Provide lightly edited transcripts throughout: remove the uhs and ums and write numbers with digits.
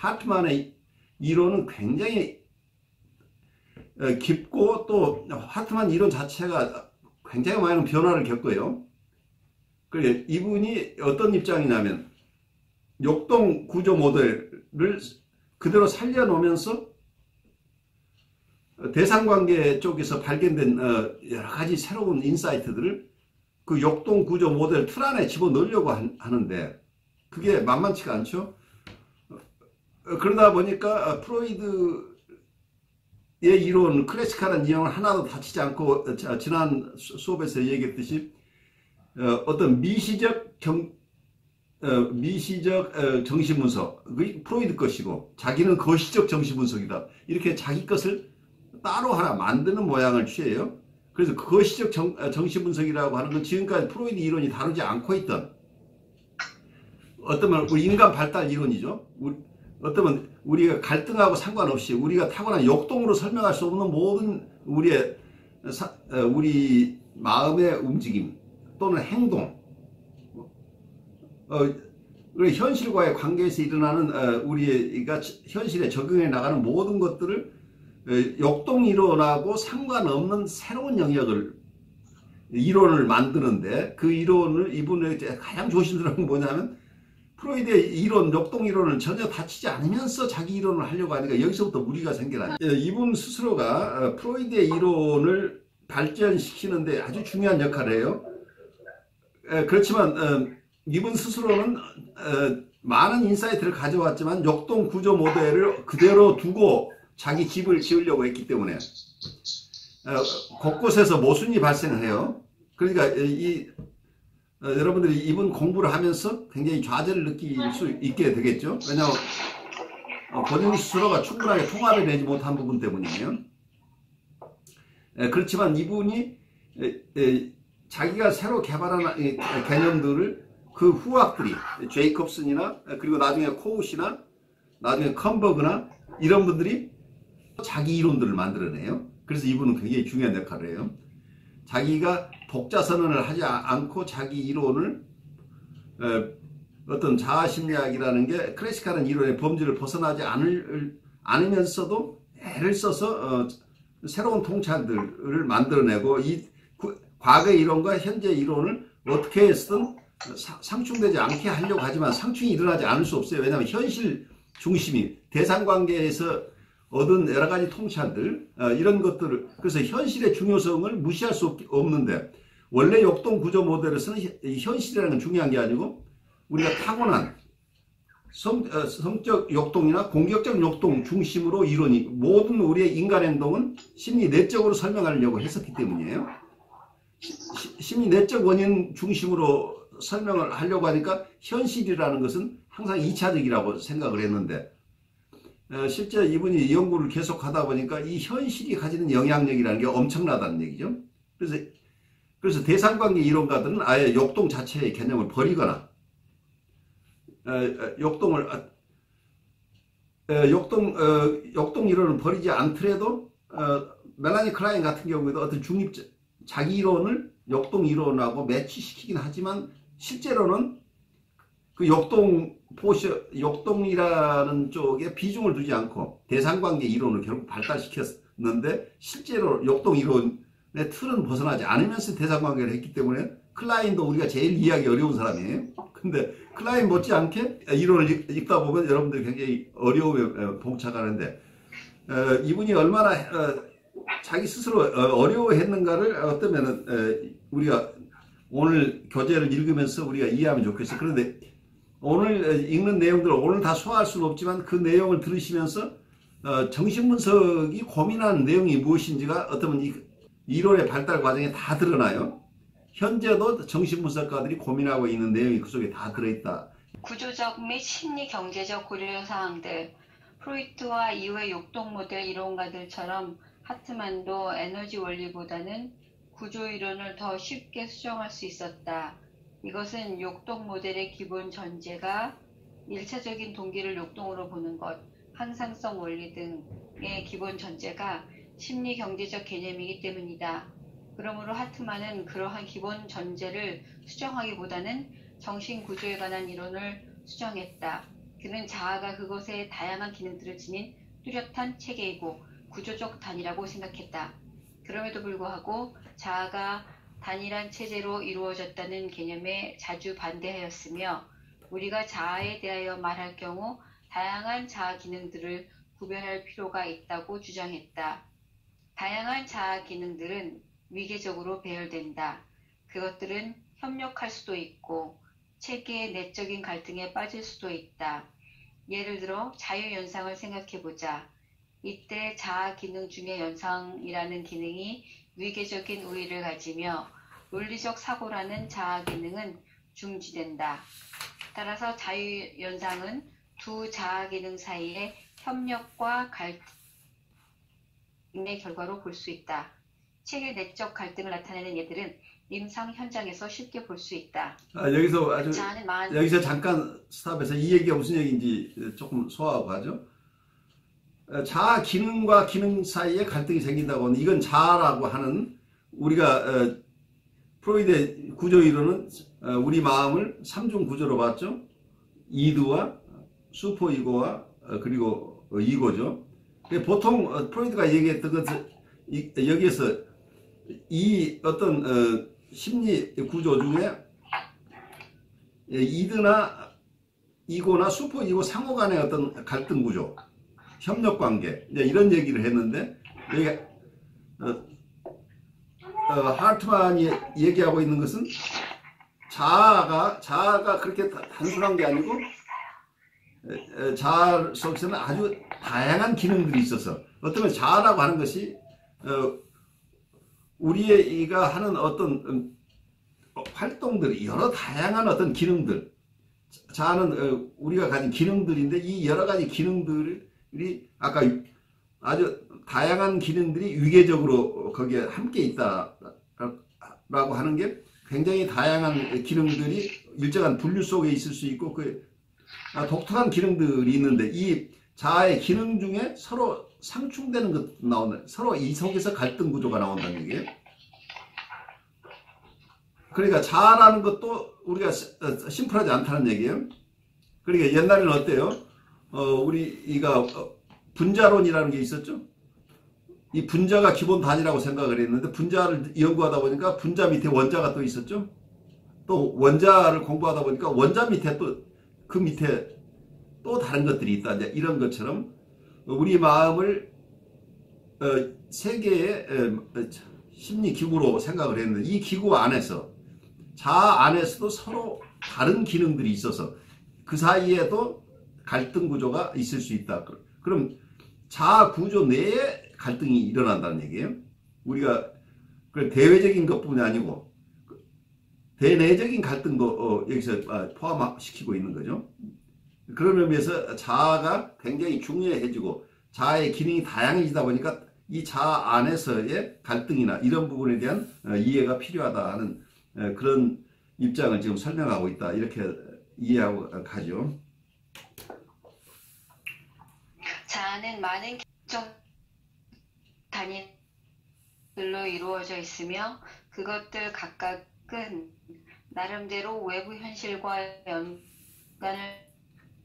하트만의 이론은 굉장히 깊고, 또 하트만 이론 자체가 굉장히 많은 변화를 겪어요. 그래, 이분이 어떤 입장이냐면 역동 구조 모델을 그대로 살려놓으면서 대상관계 쪽에서 발견된 여러 가지 새로운 인사이트들을 그 역동 구조 모델 틀 안에 집어넣으려고 하는데 그게 만만치가 않죠. 그러다 보니까 프로이드의 이론, 클래식한 이론을 하나도 다치지 않고, 지난 수업에서 얘기했듯이 어떤 미시적 정신분석이 프로이드 것이고 자기는 거시적 정신분석이다, 이렇게 자기 것을 따로 하나 만드는 모양을 취해요. 그래서 거시적 정신분석이라고 하는 건 지금까지 프로이드 이론이 다루지 않고 있던 어떤 인간 발달 이론이죠. 어쩌면 우리가 갈등하고 상관없이 우리가 타고난 역동으로 설명할 수 없는 모든 우리 마음의 움직임 또는 행동, 현실과의 관계에서 일어나는 우리가 현실에 적용해 나가는 모든 것들을 역동 이론하고 상관없는 새로운 이론을 만드는데, 그 이론을 이분의 가장 조심스러운 건 뭐냐면 프로이드의 이론, 역동 이론을 전혀 다치지 않으면서 자기 이론을 하려고 하니까 여기서부터 무리가 생겨나요. 이분 스스로가 프로이드의 이론을 발전시키는데 아주 중요한 역할을 해요. 그렇지만 이분 스스로는 많은 인사이트를 가져왔지만 역동 구조 모델을 그대로 두고 자기 집을 지으려고 했기 때문에 곳곳에서 모순이 발생해요. 그러니까 여러분들이 이분 공부를 하면서 굉장히 좌절을 느낄 수 있게 되겠죠. 왜냐하면 본인 스스로가 충분하게 통합을 내지 못한 부분 때문이에요. 그렇지만 이분이 자기가 새로 개발한 개념들을 그 후학들이 제이콥슨이나 그리고 나중에 코우시나 나중에 컴버그나 이런 분들이 자기 이론들을 만들어내요. 그래서 이분은 굉장히 중요한 역할을 해요. 자기가 독자 선언을 하지 않고 자기 이론을 어떤 자아심리학이라는 게 클래식한 이론의 범주를 벗어나지 않으면서도 애를 써서 새로운 통찰들을 만들어내고, 이 과거의 이론과 현재 이론을 어떻게 해서든 상충되지 않게 하려고 하지만 상충이 일어나지 않을 수 없어요. 왜냐하면 현실 중심이 대상관계에서 얻은 여러 가지 통찰들, 이런 것들을, 그래서 현실의 중요성을 무시할 수 없는데, 원래 역동 구조 모델에서는 현실이라는 건 중요한 게 아니고 우리가 타고난 성적 역동이나 공격적 역동 중심으로 이론이, 모든 우리의 인간 행동은 심리 내적으로 설명하려고 했었기 때문이에요. 심리 내적 원인 중심으로 설명을 하려고 하니까 현실이라는 것은 항상 2차적이라고 생각을 했는데, 실제 이분이 연구를 계속 하다 보니까 이 현실이 가지는 영향력이라는 게 엄청나다는 얘기죠. 그래서 대상관계 이론가들은 아예 역동 자체의 개념을 버리거나, 역동 이론을 버리지 않더라도, 멜라니 클라인 같은 경우에도 어떤 중립적 자기 이론을 역동 이론하고 매치시키긴 하지만 실제로는 그 역동이라는 쪽에 비중을 두지 않고 대상관계 이론을 결국 발달시켰는데, 실제로 역동 이론의 틀은 벗어나지 않으면서 대상관계를 했기 때문에 클라인도 우리가 제일 이해하기 어려운 사람이에요. 근데 클라인 못지않게 이론을 읽다 보면 여러분들이 굉장히 어려움에 봉착하는데, 이분이 얼마나 자기 스스로 어려워했는가를 어쩌면은 우리가 오늘 교재를 읽으면서 우리가 이해하면 좋겠어요. 그런데 오늘 읽는 내용들을 오늘 다 소화할 수는 없지만 그 내용을 들으시면서 정신분석이 고민하는 내용이 무엇인지가 어쩌면 이 이론의 발달 과정에 다 드러나요. 현재도 정신분석가들이 고민하고 있는 내용이 그 속에 다 들어있다. 구조적 및 심리 경제적 고려사항들, 프로이트와 이후의 역동 모델 이론가들처럼 하트만도 에너지 원리보다는 구조 이론을 더 쉽게 수정할 수 있었다. 이것은 역동 모델의 기본 전제가 1차적인 동기를 역동으로 보는 것, 항상성 원리 등의 기본 전제가 심리 경제적 개념이기 때문이다. 그러므로 하트만은 그러한 기본 전제를 수정하기보다는 정신 구조에 관한 이론을 수정했다. 그는 자아가 그것의 다양한 기능들을 지닌 뚜렷한 체계이고 구조적 단위라고 생각했다. 그럼에도 불구하고 자아가 단일한 체제로 이루어졌다는 개념에 자주 반대하였으며 우리가 자아에 대하여 말할 경우 다양한 자아 기능들을 구별할 필요가 있다고 주장했다. 다양한 자아 기능들은 위계적으로 배열된다. 그것들은 협력할 수도 있고 체계의 내적인 갈등에 빠질 수도 있다. 예를 들어 자유연상을 생각해보자. 이때 자아 기능 중의 연상이라는 기능이 위계적인 우위를 가지며 논리적 사고라는 자아 기능은 중지된다. 따라서 자유연상은 두 자아 기능 사이의 협력과 갈등의 결과로 볼 수 있다. 책의 내적 갈등을 나타내는 예들은 임상 현장에서 쉽게 볼 수 있다. 여기서 잠깐 스탑해서 이 얘기가 무슨 얘기인지 조금 소화하고 하죠. 자아 기능과 기능 사이에 갈등이 생긴다고 하는 이건 자아라고 하는 우리가 프로이드의 구조 이론은 우리 마음을 3중 구조로 봤죠. 이드와 슈퍼 이고와 그리고 이고죠. 보통 프로이드가 얘기했던 것은 여기에서 이 어떤 심리 구조 중에 이드나 이고나 슈퍼 이고 상호 간의 어떤 갈등 구조, 협력 관계 이런 얘기를 했는데 여기 하트만이 얘기하고 있는 것은 자아가 그렇게 단순한 게 아니고 자아 속에서는 아주 다양한 기능들이 있어서 어쩌면 자아라고 하는 것이 우리가 하는 어떤 활동들, 여러 다양한 어떤 기능들, 자아는 우리가 가진 기능들인데 이 여러 가지 기능들이 아까 아주 다양한 기능들이 위계적으로 거기에 함께 있다라고 하는 게 굉장히 다양한 기능들이 일정한 분류 속에 있을 수 있고 그 독특한 기능들이 있는데 이 자아의 기능 중에 서로 상충되는 것 나오는 서로 이 속에서 갈등 구조가 나온다는 얘기예요. 그러니까 자아라는 것도 우리가 심플하지 않다는 얘기예요. 그러니까 옛날에는 어때요? 우리가 분자론이라는 게 있었죠. 이 분자가 기본 단위라고 생각을 했는데 분자를 연구하다 보니까 분자 밑에 원자가 또 있었죠. 또 원자를 공부하다 보니까 원자 밑에 또 그 밑에 또 다른 것들이 있다. 이제 이런 것처럼 우리 마음을 세 개의 심리 기구로 생각을 했는데 이 기구 안에서 자아 안에서도 서로 다른 기능들이 있어서 그 사이에도 갈등 구조가 있을 수 있다. 그럼 자아 구조 내에 갈등이 일어난다는 얘기예요. 우리가 대외적인 것뿐이 아니고 대내적인 갈등도 여기서 포함시키고 있는 거죠. 그런 의미에서 자아가 굉장히 중요해지고 자아의 기능이 다양해지다 보니까 이 자아 안에서의 갈등이나 이런 부분에 대한 이해가 필요하다 하는 그런 입장을 지금 설명하고 있다. 이렇게 이해하고 가죠. 자아는 많은 기적 단위들로 이루어져 있으며 그것들 각각은 나름대로 외부 현실과 연관을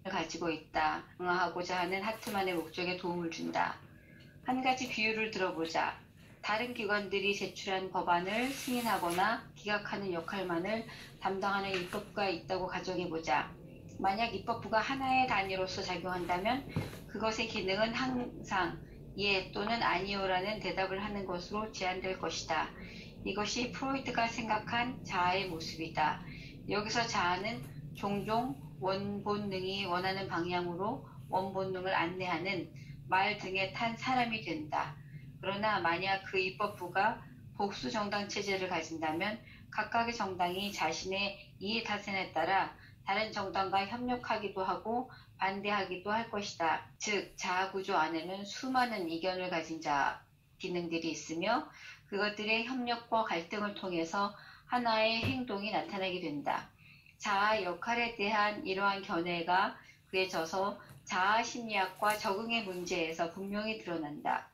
가지고 있다. 응하고자 하는 하트만의 목적에 도움을 준다. 한 가지 비유를 들어보자. 다른 기관들이 제출한 법안을 승인하거나 기각하는 역할만을 담당하는 입법부가 있다고 가정해보자. 만약 입법부가 하나의 단위로서 작용한다면 그것의 기능은 항상 예 또는 아니요라는 대답을 하는 것으로 제한될 것이다. 이것이 프로이드가 생각한 자아의 모습이다. 여기서 자아는 종종 원본능이 원하는 방향으로 원본능을 안내하는 말 등에 탄 사람이 된다. 그러나 만약 그 입법부가 복수 정당 체제를 가진다면 각각의 정당이 자신의 이해 타산에 따라 다른 정당과 협력하기도 하고 반대하기도 할 것이다. 즉 자아 구조 안에는 수많은 이견을 가진 자아 기능들이 있으며 그것들의 협력과 갈등을 통해서 하나의 행동이 나타나게 된다. 자아 역할에 대한 이러한 견해가 구해져서 자아 심리학과 적응의 문제에서 분명히 드러난다.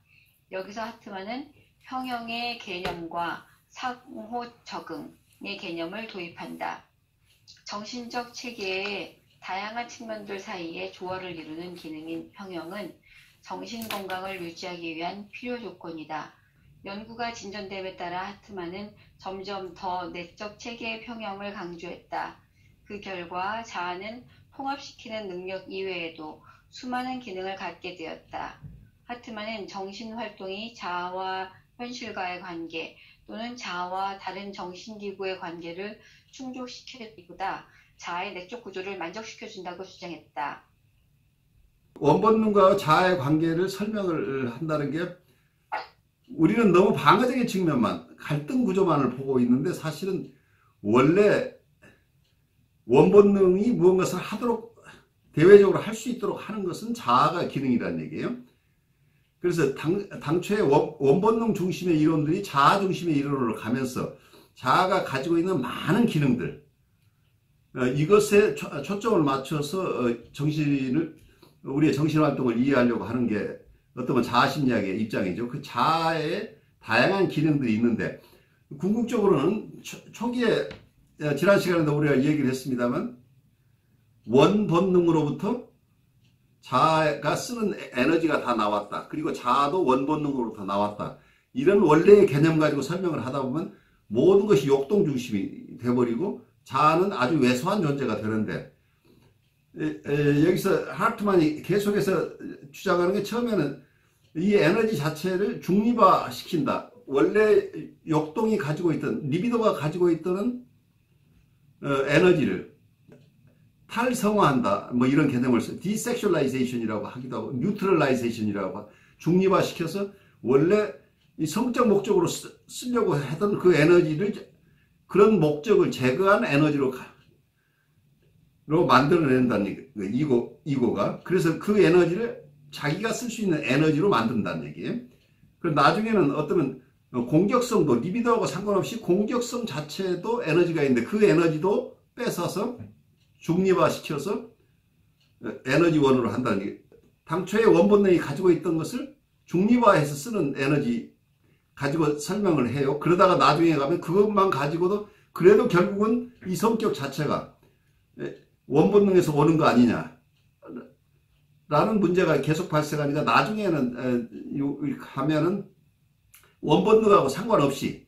여기서 하트만은 평형의 개념과 상호 적응의 개념을 도입한다. 정신적 체계의 다양한 측면들 사이에 조화를 이루는 기능인 평형은 정신 건강을 유지하기 위한 필요 조건이다. 연구가 진전됨에 따라 하트만은 점점 더 내적 체계의 평형을 강조했다. 그 결과 자아는 통합시키는 능력 이외에도 수많은 기능을 갖게 되었다. 하트만은 정신활동이 자아와 현실과의 관계 또는 자아와 다른 정신기구의 관계를 충족시켜주기보다 자아의 내적 구조를 만족시켜준다고 주장했다. 원본능과 자아의 관계를 설명을 한다는 게 우리는 너무 방어적인 측면만, 갈등 구조만을 보고 있는데 사실은 원래 원본능이 무언가를 하도록 대외적으로 할 수 있도록 하는 것은 자아가 기능이라는 얘기예요. 그래서 당초에 원본능 중심의 이론들이 자아 중심의 이론으로 가면서 자아가 가지고 있는 많은 기능들, 이것에 초점을 맞춰서 우리의 정신활동을 이해하려고 하는 게 어떤 자아심리학의 입장이죠. 그 자아의 다양한 기능들이 있는데, 궁극적으로는 초기에 지난 시간에도 우리가 얘기를 했습니다만, 원본능으로부터 자아가 쓰는 에너지가 다 나왔다. 그리고 자아도 원본능으로부터 나왔다. 이런 원래의 개념 가지고 설명을 하다 보면 모든 것이 욕동 중심이 돼버리고 자아는 아주 왜소한 존재가 되는데, 여기서 하트만이 계속해서 주장하는 게 처음에는 이 에너지 자체를 중립화 시킨다. 원래 욕동이 가지고 있던, 리비도가 가지고 있던 에너지를 탈성화한다. 뭐 이런 개념을 써. 디섹슈얼라이제이션이라고 하기도 하고, 뉴트럴라이제이션이라고 하고, 중립화시켜서 원래 이 성적 목적으로 쓰려고 하던 그 에너지를, 그런 목적을 제거한 에너지로 만들어낸다는 얘기예요. 이고가. 그래서 그 에너지를 자기가 쓸 수 있는 에너지로 만든다는 얘기예요. 그리고 나중에는 어쩌면 공격성도, 리비도하고 상관없이 공격성 자체도 에너지가 있는데 그 에너지도 뺏어서 중립화시켜서 에너지원으로 한다는 게, 당초에 원본능이 가지고 있던 것을 중립화해서 쓰는 에너지 가지고 설명을 해요. 그러다가 나중에 가면 그것만 가지고도 그래도 결국은 이 성격 자체가 원본능에서 오는 거 아니냐 라는 문제가 계속 발생하니까, 나중에는 하면은 원본능하고 상관없이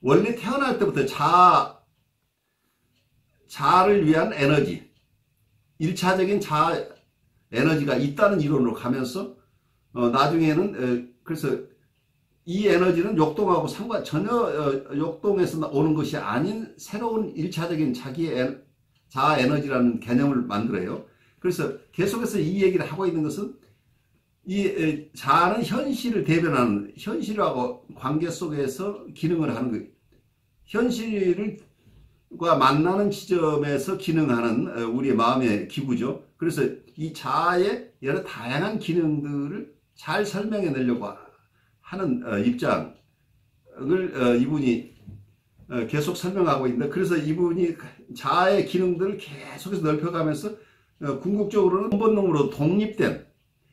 원래 태어날 때부터 자아를 위한 에너지, 1차적인 자아 에너지가 있다는 이론으로 가면서 나중에는 그래서 이 에너지는 욕동하고 전혀 욕동에서 오는 것이 아닌 새로운 1차적인 자기의 자아 에너지라는 개념을 만들어요. 그래서 계속해서 이 얘기를 하고 있는 것은 이 자아는 현실을 대변하는, 현실하고 관계 속에서 기능을 하는 거예요. 현실과 만나는 지점에서 기능하는 우리의 마음의 기구죠. 그래서 이 자아의 여러 다양한 기능들을 잘 설명해 내려고 하는 입장을 이분이 계속 설명하고 있는데, 그래서 이분이 자아의 기능들을 계속해서 넓혀가면서 궁극적으로는 원본능으로 독립된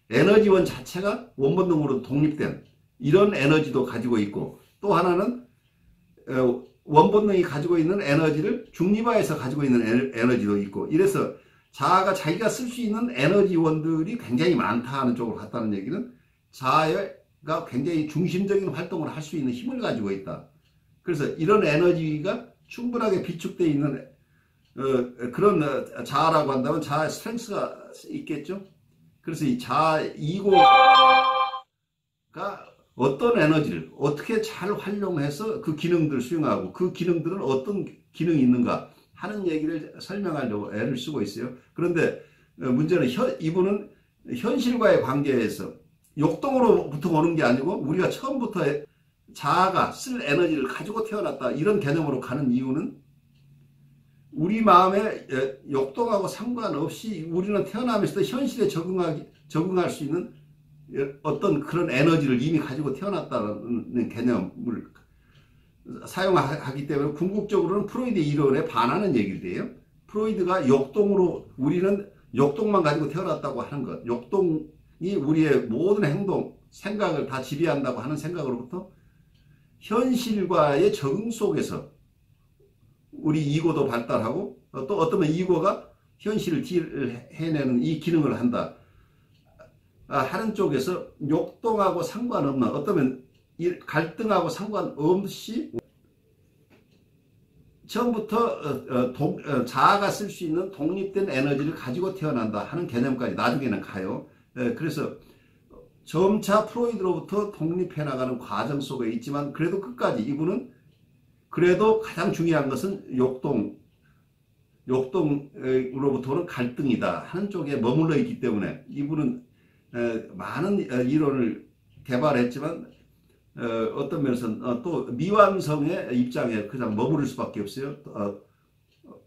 에너지원 자체가 원본능으로 독립된 이런 에너지도 가지고 있고, 또 하나는 원본능이 가지고 있는 에너지를 중립화해서 가지고 있는 에너지도 있고, 이래서 자아가 자기가 쓸 수 있는 에너지원들이 굉장히 많다 하는 쪽으로 갔다는 얘기는 자아가 굉장히 중심적인 활동을 할 수 있는 힘을 가지고 있다. 그래서 이런 에너지가 충분하게 비축되어 있는 그런 자아라고 한다면 자아의 스트렝스가 있겠죠. 그래서 이 자아 이고가 어떤 에너지를 어떻게 잘 활용해서 그 기능들을 수행하고, 그 기능들은 어떤 기능이 있는가 하는 얘기를 설명하려고 애를 쓰고 있어요. 그런데 문제는 이분은 현실과의 관계에서 욕동으로부터 오는 게 아니고 우리가 처음부터 자아가 쓸 에너지를 가지고 태어났다 이런 개념으로 가는 이유는, 우리 마음에 욕동하고 상관없이 우리는 태어나면서도 현실에 적응할 수 있는 어떤 그런 에너지를 이미 가지고 태어났다는 개념을 사용하기 때문에 궁극적으로는 프로이드 이론에 반하는 얘기를 해요. 프로이드가 우리는 욕동만 가지고 태어났다고 하는 것, 욕동이 우리의 모든 행동, 생각을 다 지배한다고 하는 생각으로부터 현실과의 적응 속에서 우리 이고도 발달하고, 또 어쩌면 이고가 현실을 딜해내는 이 기능을 한다. 하는 쪽에서 역동하고 상관없는, 어떠면 갈등하고 상관없이 처음부터 자아가 쓸 수 있는 독립된 에너지를 가지고 태어난다 하는 개념까지 나중에는 가요. 그래서 점차 프로이드로부터 독립해 나가는 과정 속에 있지만, 그래도 끝까지 이분은 그래도 가장 중요한 것은 역동으로부터는 갈등이다 하는 쪽에 머물러 있기 때문에, 이분은 많은 이론을 개발했지만 어떤 면에서는 또 미완성의 입장에 그냥 머무를 수밖에 없어요.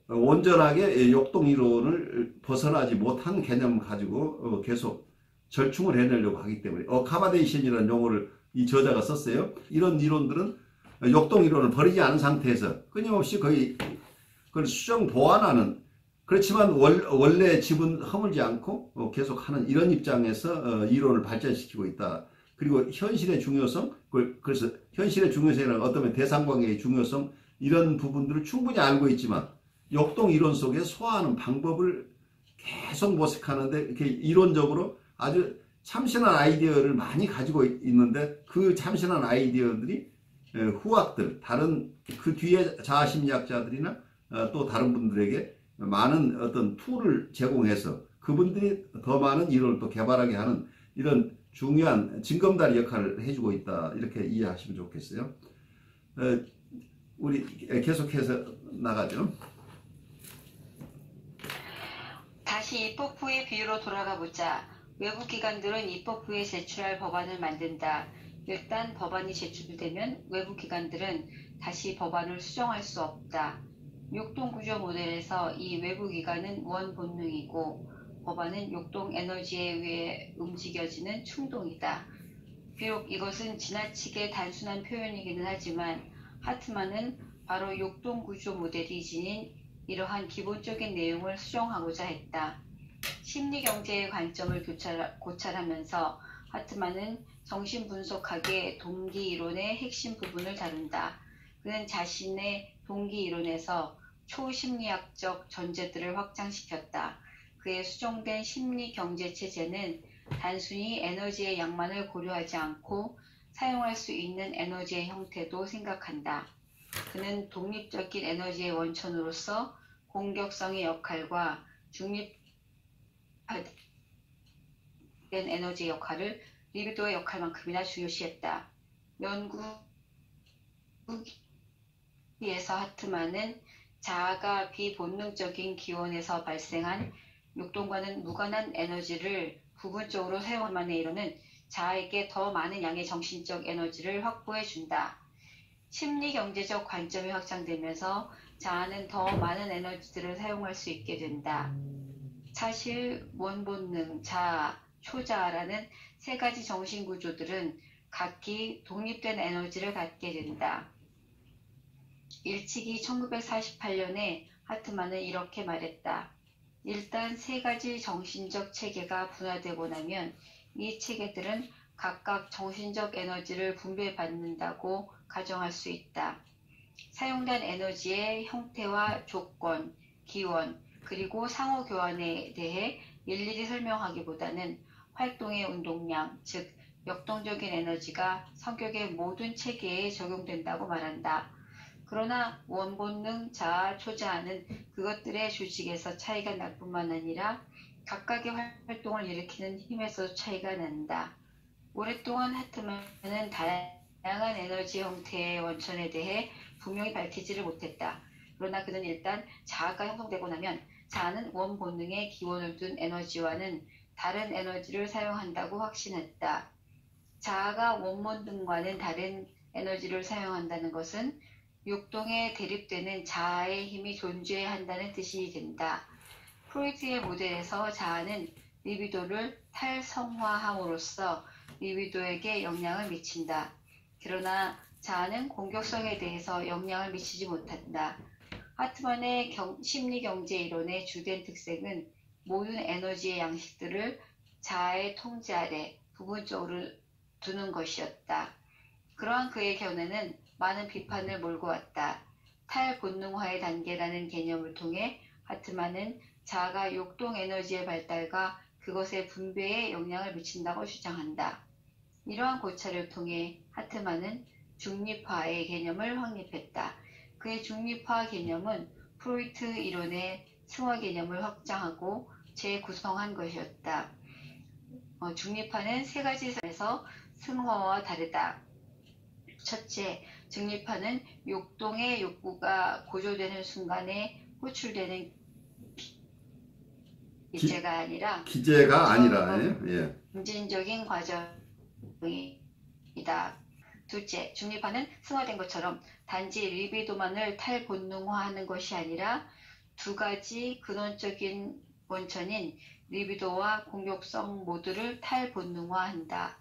온전하게 역동 이론을 벗어나지 못한 개념을 가지고 계속 절충을 해내려고 하기 때문에 어카바데이션이라는 용어를 이 저자가 썼어요. 이런 이론들은 역동 이론을 버리지 않은 상태에서 끊임없이 거의 그걸 수정 보완하는, 그렇지만 원래 집은 허물지 않고 계속하는 이런 입장에서 이론을 발전시키고 있다. 그리고 현실의 중요성, 그래서 현실의 중요성이라는 어떤 대상관계의 중요성, 이런 부분들을 충분히 알고 있지만 역동 이론 속에 소화하는 방법을 계속 모색하는데, 이렇게 이론적으로 아주 참신한 아이디어를 많이 가지고 있는데, 그 참신한 아이디어들이 후학들, 다른 그 뒤에 자아심리학자들이나 또 다른 분들에게 많은 어떤 툴을 제공해서 그분들이 더 많은 이론을 또 개발하게 하는 이런 중요한 징검다리 역할을 해주고 있다, 이렇게 이해하시면 좋겠어요. 우리 계속해서 나가죠. 다시 입법부의 비유로 돌아가 보자. 외부 기관들은 입법 후에 제출할 법안을 만든다. 일단 법안이 제출되면 외부 기관들은 다시 법안을 수정할 수 없다. 역동구조 모델에서 이 외부 기관은 원본능이고 법안은 역동 에너지에 의해 움직여지는 충동이다. 비록 이것은 지나치게 단순한 표현이기는 하지만 하트만은 바로 역동구조 모델이 지닌 이러한 기본적인 내용을 수정하고자 했다. 심리경제의 관점을 고찰하면서 하트만은 정신분석학의 동기이론의 핵심 부분을 다룬다. 그는 자신의 동기이론에서 초심리학적 전제들을 확장시켰다. 그의 수정된 심리경제체제는 단순히 에너지의 양만을 고려하지 않고 사용할 수 있는 에너지의 형태도 생각한다. 그는 독립적인 에너지의 원천으로서 공격성의 역할과 중립된 에너지의 역할을 리비도의 역할만큼이나 중요시했다. 연구에서 하트만은 자아가 비본능적인 기원에서 발생한 역동과는 무관한 에너지를 부분적으로 사용함만에 이르는 자아에게 더 많은 양의 정신적 에너지를 확보해 준다. 심리경제적 관점이 확장되면서 자아는 더 많은 에너지들을 사용할 수 있게 된다. 사실, 원본능, 자아, 초자아라는 세 가지 정신구조들은 각기 독립된 에너지를 갖게 된다. 일찍이 1948년에 하트만은 이렇게 말했다. 일단 세 가지 정신적 체계가 분화되고 나면 이 체계들은 각각 정신적 에너지를 분배받는다고 가정할 수 있다. 사용된 에너지의 형태와 조건, 기원, 그리고 상호교환에 대해 일일이 설명하기보다는 활동의 운동량, 즉 역동적인 에너지가 성격의 모든 체계에 적용된다고 말한다. 그러나 원본능, 자아, 초자아는 그것들의 조직에서 차이가 날 뿐만 아니라 각각의 활동을 일으키는 힘에서 차이가 난다. 오랫동안 하트만은 다양한 에너지 형태의 원천에 대해 분명히 밝히지를 못했다. 그러나 그는 일단 자아가 형성되고 나면 자아는 원본능의 기원을 둔 에너지와는 다른 에너지를 사용한다고 확신했다. 자아가 원본능과는 다른 에너지를 사용한다는 것은 역동에 대립되는 자아의 힘이 존재해야 한다는 뜻이 된다. 프로이트의 모델에서 자아는 리비도를 탈성화함으로써 리비도에게 영향을 미친다. 그러나 자아는 공격성에 대해서 영향을 미치지 못한다. 하트만의 심리경제 이론의 주된 특색은 모든 에너지의 양식들을 자아의 통제 아래 부분적으로 두는 것이었다. 그러한 그의 견해는 많은 비판을 몰고 왔다. 탈본능화의 단계라는 개념을 통해 하트만은 자아가 역동 에너지의 발달과 그것의 분배에 영향을 미친다고 주장한다. 이러한 고찰을 통해 하트만은 중립화의 개념을 확립했다. 그의 중립화 개념은 프로이트 이론의 승화 개념을 확장하고 재구성한 것이었다. 중립화는 세 가지 점에서 승화와 다르다. 첫째, 중립화는 역동의 욕구가 고조되는 순간에 호출되는 기제가 아니라 예. 점진적인 과정이다. 둘째, 중립화는 승화된 것처럼 단지 리비도만을 탈본능화하는 것이 아니라 두 가지 근원적인 원천인 리비도와 공격성 모두를 탈본능화한다.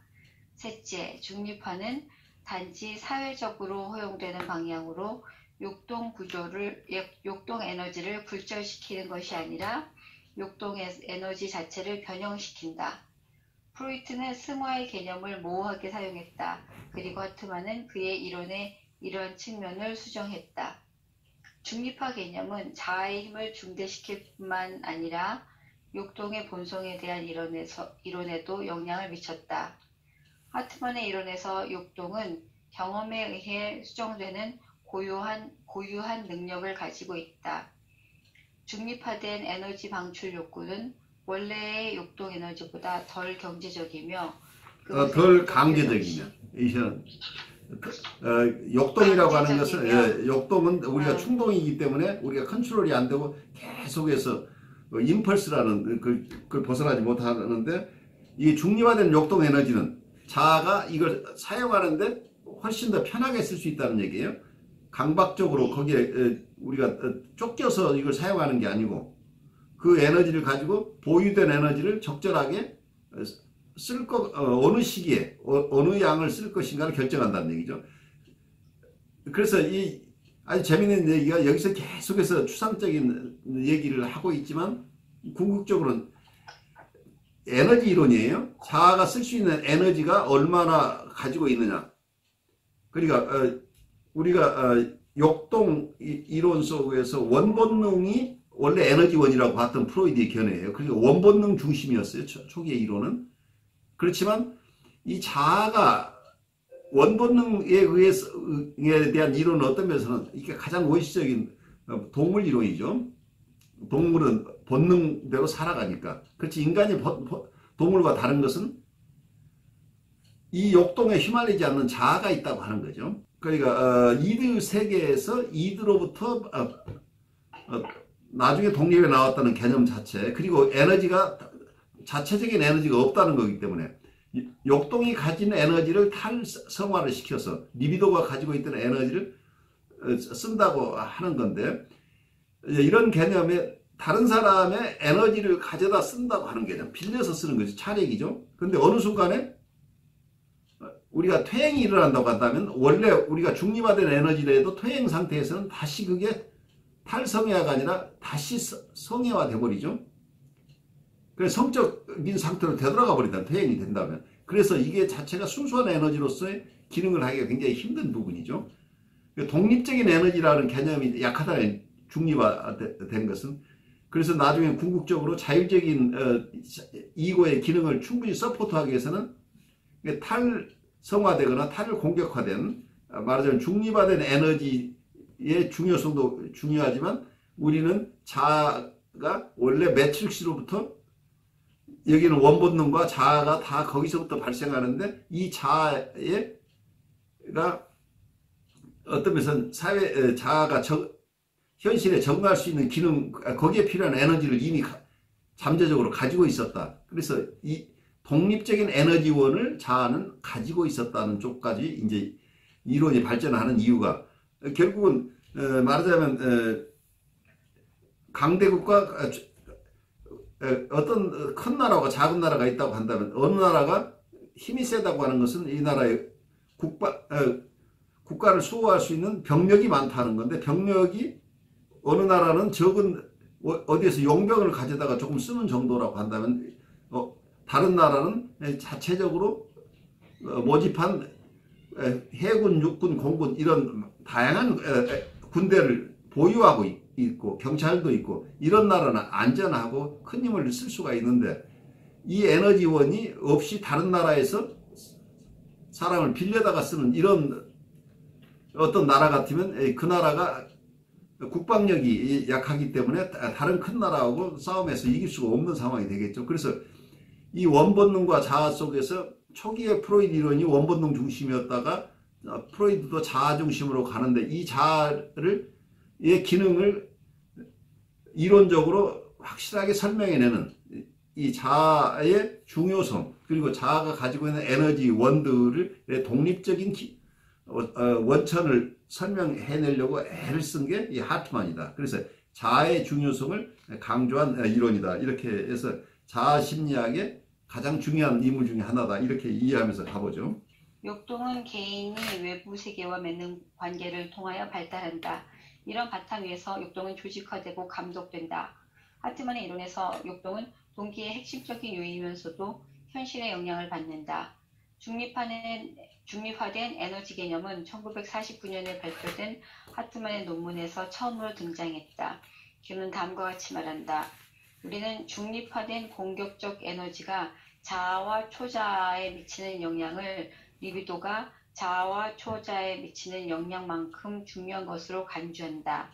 셋째, 중립화는 단지 사회적으로 허용되는 방향으로 역동 에너지를 굴절시키는 것이 아니라 역동 에너지 자체를 변형시킨다. 프로이트는 승화의 개념을 모호하게 사용했다. 그리고 하트만은 그의 이론의 이러한 측면을 수정했다. 중립화 개념은 자아의 힘을 중대시킬 뿐만 아니라 역동의 본성에 대한 이론에도 영향을 미쳤다. 하트만의 이론에서 역동은 경험에 의해 수정되는 고유한 능력을 가지고 있다. 중립화된 에너지 방출 욕구는 원래의 역동 에너지보다 덜 경제적이며 덜 강제적이며 역동이라고 하는 것은 역동은 우리가 충동이기 때문에 우리가 컨트롤이 안 되고 계속해서 임펄스라는 그걸 벗어나지 못하는데, 이 중립화된 역동 에너지는 자아가 이걸 사용하는데 훨씬 더 편하게 쓸 수 있다는 얘기예요. 강박적으로 거기에 우리가 쫓겨서 이걸 사용하는 게 아니고, 그 에너지를 가지고 보유된 에너지를 적절하게 어느 시기에 어느 양을 쓸 것인가를 결정한다는 얘기죠. 그래서 이 아주 재밌는 얘기가, 여기서 계속해서 추상적인 얘기를 하고 있지만 궁극적으로는 에너지 이론이에요. 자아가 쓸 수 있는 에너지가 얼마나 가지고 있느냐. 그러니까 우리가 역동 이론 속에서 원본능이 원래 에너지원이라고 봤던 프로이드의 견해예요. 그러니까 원본능 중심이었어요, 초기의 이론은. 그렇지만 이 자아가 원본능에 대한 이론은 어떤 면에서는 이게 가장 원시적인 동물 이론이죠. 동물은 본능대로 살아가니까. 그렇지, 인간이 동물과 다른 것은 이 역동에 휘말리지 않는 자아가 있다고 하는 거죠. 그러니까 이드 세계에서 이드로부터 나중에 독립에 나왔다는 개념 자체, 그리고 에너지가 자체적인 에너지가 없다는 거기 때문에 역동이 가진 에너지를 탈성화를 시켜서 리비도가 가지고 있던 에너지를 쓴다고 하는 건데, 이런 개념에 다른 사람의 에너지를 가져다 쓴다고 하는 개념, 빌려서 쓰는 것이 차례이죠. 근데 어느 순간에 우리가 퇴행이 일어난다고 한다면, 원래 우리가 중립화된 에너지라도 퇴행 상태에서는 다시 그게 탈성회화가 아니라 다시 성회화 돼버리죠. 그래서 성적인 상태로 되돌아가 버린다, 퇴행이 된다면. 그래서 이게 자체가 순수한 에너지로서의 기능을 하기가 굉장히 힘든 부분이죠. 독립적인 에너지라는 개념이 약하다는 중립화된 것은, 그래서 나중에 궁극적으로 자율적인 이고의 기능을 충분히 서포트하기 위해서는 탈성화되거나 탈공격화된, 말하자면 중립화된 에너지의 중요성도 중요하지만, 우리는 자아가 원래 매트릭스로부터, 여기는 원본능과 자아가 다 거기서부터 발생하는데, 이 자아가 어떤 면에서는 자아가 현실에 적응할 수 있는 기능, 거기에 필요한 에너지를 이미 잠재적으로 가지고 있었다. 그래서 이 독립적인 에너지원을 자아는 가지고 있었다는 쪽까지 이제 이론이 발전하는 이유가, 결국은 말하자면 강대국과 어떤 큰 나라와 작은 나라가 있다고 한다면, 어느 나라가 힘이 세다고 하는 것은 이 나라의 국가를 수호할 수 있는 병력이 많다는 건데, 병력이 어느 나라는 적은, 어디에서 용병을 가져다가 조금 쓰는 정도라고 한다면, 다른 나라는 자체적으로 모집한 해군, 육군, 공군 이런 다양한 군대를 보유하고 있고 경찰도 있고 이런 나라는 안전하고 큰 힘을 쓸 수가 있는데 이 에너지원이 없이 다른 나라에서 사람을 빌려다가 쓰는 이런 어떤 나라 같으면 그 나라가 국방력이 약하기 때문에 다른 큰 나라하고 싸움에서 이길 수가 없는 상황이 되겠죠. 그래서 이 원본능과 자아 속에서 초기에 프로이드 이론이 원본능 중심이었다가 프로이드도 자아 중심으로 가는데 이 자아를 의 기능을 이론적으로 확실하게 설명해내는 이 자아의 중요성 그리고 자아가 가지고 있는 에너지 원들의 독립적인 원천을 설명해내려고 애를 쓴 게 이 하트만이다. 그래서 자아의 중요성을 강조한 이론이다. 이렇게 해서 자아 심리학의 가장 중요한 인물 중에 하나다. 이렇게 이해하면서 가보죠. 욕동은 개인이 외부 세계와 맺는 관계를 통하여 발달한다. 이런 바탕 위에서 욕동은 조직화되고 감독된다. 하트만의 이론에서 욕동은 동기의 핵심적인 요인이면서도 현실의 영향을 받는다. 중립화된 에너지 개념은 1949년에 발표된 하트만의 논문에서 처음으로 등장했다. 그는 다음과 같이 말한다. 우리는 중립화된 공격적 에너지가 자아와 초자아에 미치는 영향을 리비도가 자아와 초자아에 미치는 영향만큼 중요한 것으로 간주한다.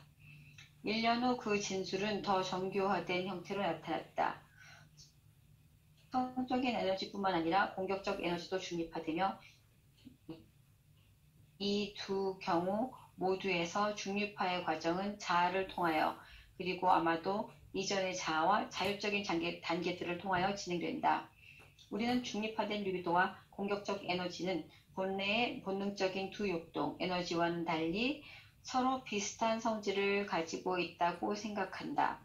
1년 후 그 진술은 더 정교화된 형태로 나타났다. 성적인 에너지뿐만 아니라 공격적 에너지도 중립화되며 이 두 경우 모두에서 중립화의 과정은 자아를 통하여 그리고 아마도 이전의 자아와 자율적인 단계들을 통하여 진행된다. 우리는 중립화된 리비도와 공격적 에너지는 본래의 본능적인 두 욕동, 에너지와는 달리 서로 비슷한 성질을 가지고 있다고 생각한다.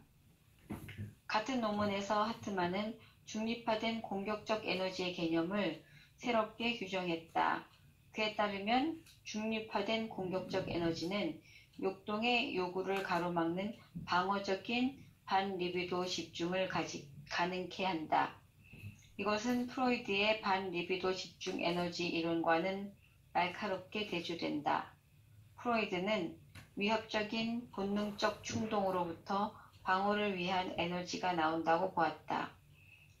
같은 논문에서 하트만은 중립화된 공격적 에너지의 개념을 새롭게 규정했다. 그에 따르면 중립화된 공격적 에너지는 욕동의 요구를 가로막는 방어적인 반리비도 집중을 가능케 한다. 이것은 프로이드의 반리비도 집중 에너지 이론과는 날카롭게 대조된다. 프로이드는 위협적인 본능적 충동으로부터 방어를 위한 에너지가 나온다고 보았다.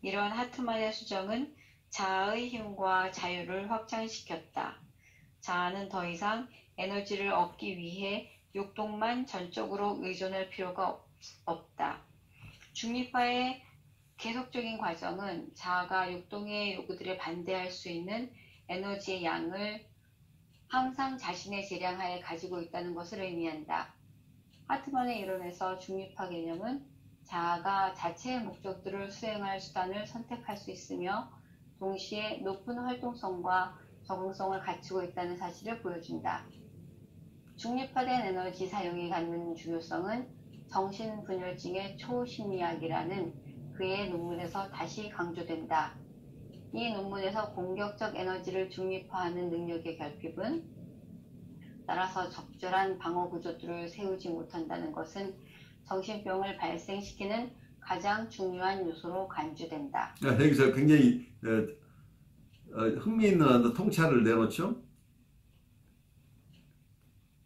이러한 하트만의 수정은 자아의 힘과 자유를 확장시켰다. 자아는 더 이상 에너지를 얻기 위해 욕동만 전적으로 의존할 필요가 없다. 중립화의 계속적인 과정은 자아가 욕동의 요구들에 반대할 수 있는 에너지의 양을 항상 자신의 재량하에 가지고 있다는 것을 의미한다. 하트만의 이론에서 중립화 개념은 자아가 자체의 목적들을 수행할 수단을 선택할 수 있으며 동시에 높은 활동성과 적응성을 갖추고 있다는 사실을 보여준다. 중립화된 에너지 사용이 갖는 중요성은 정신분열증의 초심리학이라는 그의 논문에서 다시 강조된다. 이 논문에서 공격적 에너지를 중립화하는 능력의 결핍은 따라서 적절한 방어 구조들을 세우지 못한다는 것은 정신병을 발생시키는 가장 중요한 요소로 간주된다. 여기서 굉장히 흥미있는 통찰을 내놓죠.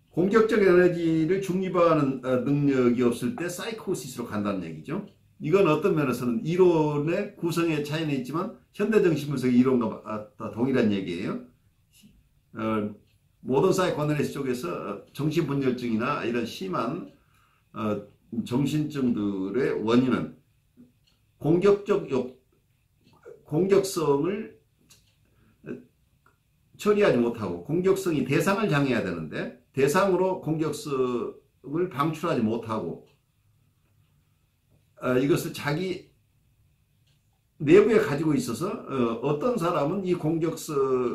공격적 에너지를 중립화하는 능력이 없을 때 사이코시스로 간다는 얘기죠. 이건 어떤 면에서는 이론의 구성의 차이는 있지만 현대정신분석 이론과 동일한 얘기예요. 모던 사이코애널리시스 쪽에서 정신분열증이나 이런 심한 정신증들의 원인은 공격성을 처리하지 못하고 공격성이 대상을 향해야 되는데 대상으로 공격성을 방출하지 못하고 이것을 자기 내부에 가지고 있어서 어떤 사람은 이 공격성이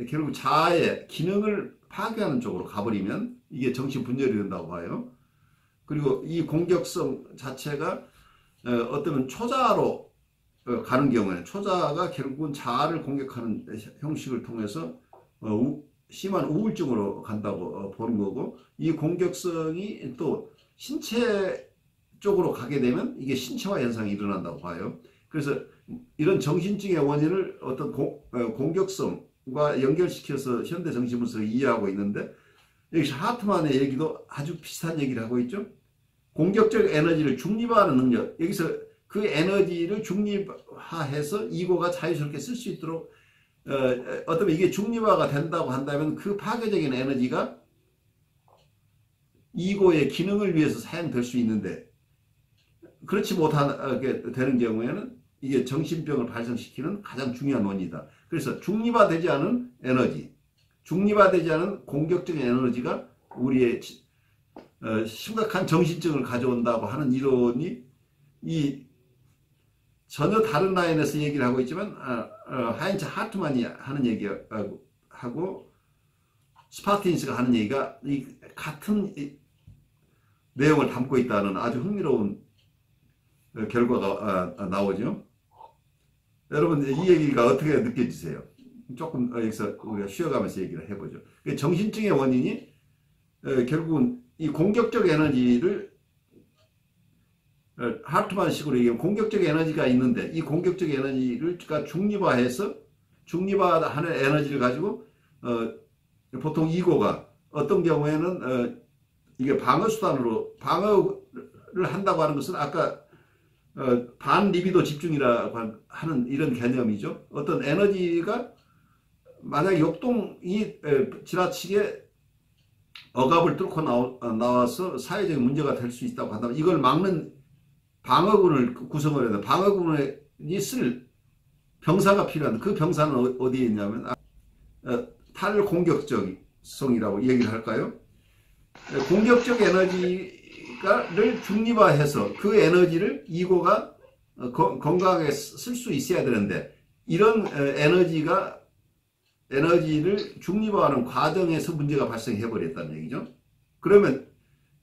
결국 자아의 기능을 파괴하는 쪽으로 가버리면 이게 정신분열이 된다고 봐요. 그리고 이 공격성 자체가 어쩌면 초자아로 가는 경우에 초자아가 결국은 자아를 공격하는 형식을 통해서 심한 우울증으로 간다고 보는 거고, 이 공격성이 또 신체 쪽으로 가게 되면 이게 신체화 현상이 일어난다고 봐요. 그래서 이런 정신증의 원인을 어떤 공격성과 연결시켜서 현대 정신분석을 이해하고 있는데, 여기서 하트만의 얘기도 아주 비슷한 얘기를 하고 있죠. 공격적 에너지를 중립화하는 능력. 여기서 그 에너지를 중립화해서 이고가 자유스럽게 쓸 수 있도록 어쩌면 이게 중립화가 된다고 한다면 그 파괴적인 에너지가 이고의 기능을 위해서 사용될 수 있는데 그렇지 못하게 되는 경우에는 이게 정신병을 발생시키는 가장 중요한 원인이다. 그래서 중립화되지 않은 에너지, 중립화되지 않은 공격적인 에너지가 우리의 심각한 정신증을 가져온다고 하는 이론이 이 전혀 다른 라인에서 얘기를 하고 있지만 하인츠 하트만이 하는 얘기하고 스파르티니스가 하는 얘기가 이 같은 내용을 담고 있다는 아주 흥미로운 결과가 나오죠. 여러분 이 얘기가 어떻게 느껴지세요? 조금 여기서 우리가 쉬어가면서 얘기를 해보죠. 정신증의 원인이 결국은 이 공격적 에너지를 하트만식으로 얘기하면 공격적 에너지가 있는데 이 공격적 에너지를 중립화해서 중립화하는 에너지를 가지고 보통 이고가 어떤 경우에는 이게 방어수단으로 방어를 한다고 하는 것은 아까 반리비도 집중이라고 하는 이런 개념이죠. 어떤 에너지가 만약 역동이 지나치게 억압을 뚫고 나와서 사회적인 문제가 될 수 있다고 한다면 이걸 막는 방어군을 구성을 해야 돼. 방어군이 쓸 병사가 필요한데 그 병사는 어디에 있냐면 탈공격성이라고 얘기를 할까요? 공격적 에너지를 중립화해서 그 에너지를 이고가 건강하게 쓸 수 있어야 되는데 이런 에너지를 중립화하는 과정에서 문제가 발생해 버렸다는 얘기죠. 그러면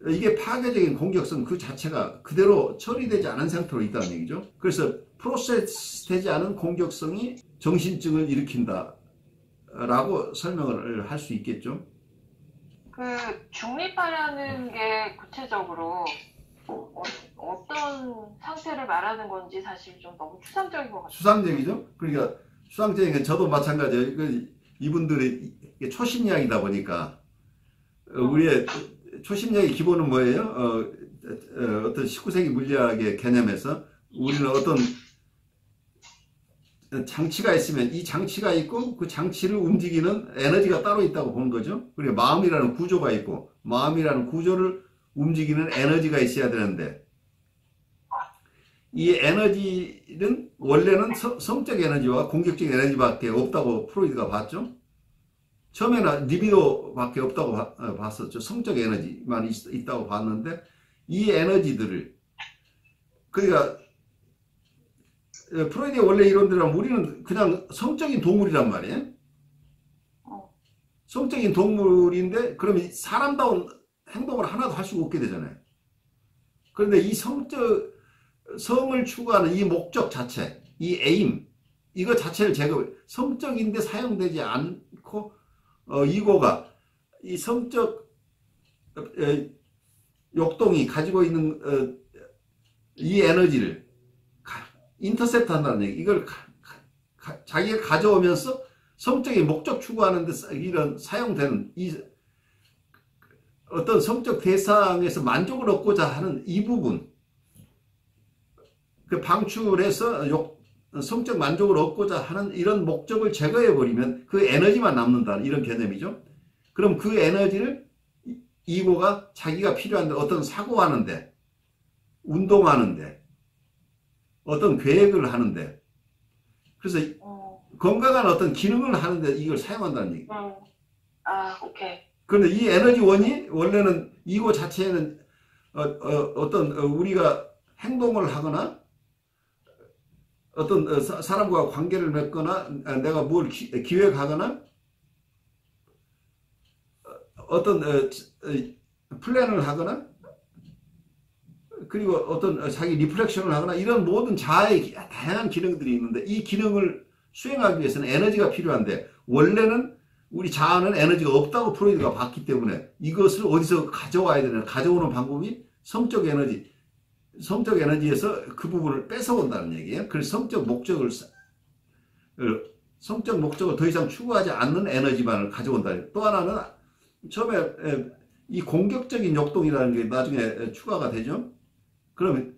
이게 파괴적인 공격성 그 자체가 그대로 처리되지 않은 상태로 있다는 얘기죠. 그래서 프로세스 되지 않은 공격성이 정신증을 일으킨다 라고 설명을 할 수 있겠죠. 그 중립화라는 게 구체적으로 어떤 상태를 말하는 건지 사실 좀 너무 추상적인 것 같아요. 추상적이죠. 그러니까 추상적인 건 저도 마찬가지예요. 이분들이 초심이야기다 보니까 우리의 초심력의 기본은 뭐예요? 어떤 19세기 물리학의 개념에서 우리는 어떤 장치가 있으면 이 장치가 있고 그 장치를 움직이는 에너지가 따로 있다고 보는 거죠. 그리고 마음이라는 구조가 있고 마음이라는 구조를 움직이는 에너지가 있어야 되는데 이 에너지는 원래는 성적 에너지와 공격적 에너지밖에 없다고 프로이드가 봤죠. 처음에는 리비도밖에 없다고 봤었죠. 성적 에너지만 있다고 봤는데 이 에너지들을 그러니까 프로이드의 원래 이론대로 우리는 그냥 성적인 동물이란 말이에요. 성적인 동물인데 그러면 사람다운 행동을 하나도 할 수가 없게 되잖아요. 그런데 이 성을 추구하는 이 목적 자체, 이 에임, 이거 자체를 성적인데 사용되지 않고 이고가 이 성적 역동이 가지고 있는 이 에너지를 인터셉트 한다는 얘기. 이걸 자기가 가져오면서 성적인 목적 추구하는데 이런 사용되는 이 어떤 성적 대상에서 만족을 얻고자 하는 이 부분 그 방출해서 성적 만족을 얻고자 하는 이런 목적을 제거해 버리면 그 에너지만 남는다 이런 개념이죠. 그럼 그 에너지를 이고가 자기가 필요한데 어떤 사고하는데 운동하는데 어떤 계획을 하는데 그래서 건강한 어떤 기능을 하는데 이걸 사용한다는 얘기. 오케이. 그런데 이 에너지원이 원래는 이고 자체에는 어떤 우리가 행동을 하거나 어떤 사람과 관계를 맺거나 내가 뭘 기획하거나 어떤 플랜을 하거나 그리고 어떤 자기 리플렉션을 하거나 이런 모든 자아의 다양한 기능들이 있는데 이 기능을 수행하기 위해서는 에너지가 필요한데 원래는 우리 자아는 에너지가 없다고 프로이드가 봤기 때문에 이것을 어디서 가져와야 되냐. 가져오는 방법이 성적 에너지에서 그 부분을 뺏어온다는 얘기예요. 그래서 성적 목적을 더 이상 추구하지 않는 에너지만을 가져온다. 또 하나는 처음에 이 공격적인 역동이라는 게 나중에 추가가 되죠. 그러면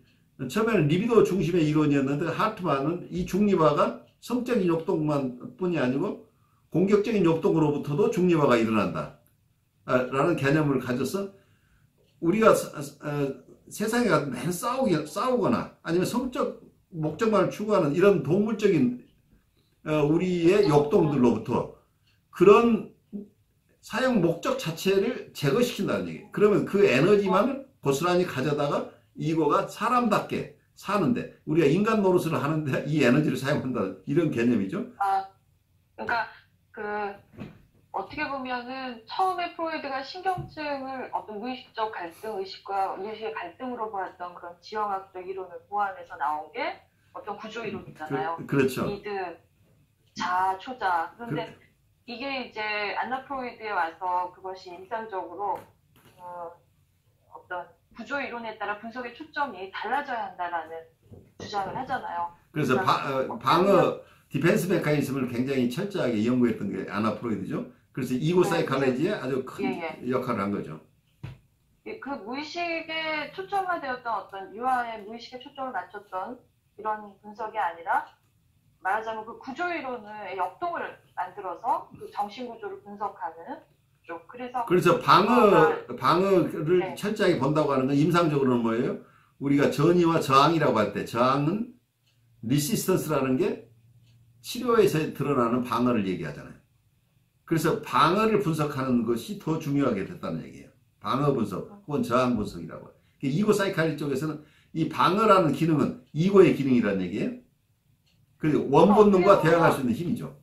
처음에는 리비도 중심의 이론이었는데 하트만은 이 중립화가 성적인 역동만 뿐이 아니고 공격적인 역동으로부터도 중립화가 일어난다 라는 개념을 가져서 우리가 세상에 가서 맨 싸우거나 아니면 성적 목적만을 추구하는 이런 동물적인 우리의 역동들로부터 그런 사용 목적 자체를 제거시킨다는 얘기예요. 그러면 그 에너지만을 고스란히 가져다가 이거가 사람답게 사는데 우리가 인간 노릇을 하는데 이 에너지를 사용한다 이런 개념이죠. 그러니까 어떻게 보면은 처음에 프로이드가 신경증을 어떤 무의식적 갈등, 의식과 의식의 갈등으로 보았던 그런 지형학적 이론을 보완해서 나온 게 어떤 구조 이론이잖아요. 그렇죠. 이드, 자, 초자. 그런데 이게 이제 안나 프로이드에 와서 그것이 일상적으로 어떤 구조 이론에 따라 분석의 초점이 달라져야 한다라는 주장을 하잖아요. 그래서 방어 디펜스 메커니즘을 굉장히 철저하게 연구했던 게 아나 프로이드죠. 그래서 이고 사이칼레지에 아주 큰 역할을 한 거죠. 그 무의식에 초점화되었던 어떤 유아의 무의식에 초점을 맞췄던 이런 분석이 아니라 말하자면 그 구조 이론의 역동을 만들어서 그 정신 구조를 분석하는 쪽. 그래서 방어를 철저하게 본다고 하는 건 임상적으로는 뭐예요? 우리가 전이와 저항이라고 할 때 저항은 리시스턴스라는 게 치료에서 드러나는 방어를 얘기하잖아요. 그래서 방어를 분석하는 것이 더 중요하게 됐다는 얘기예요. 방어 분석 혹은 저항 분석이라고. 이고 사이칼리 쪽에서는 이 방어라는 기능은 이고의 기능이라는 얘기예요. 그리고 원본능과 대항할 수 있는 힘이죠.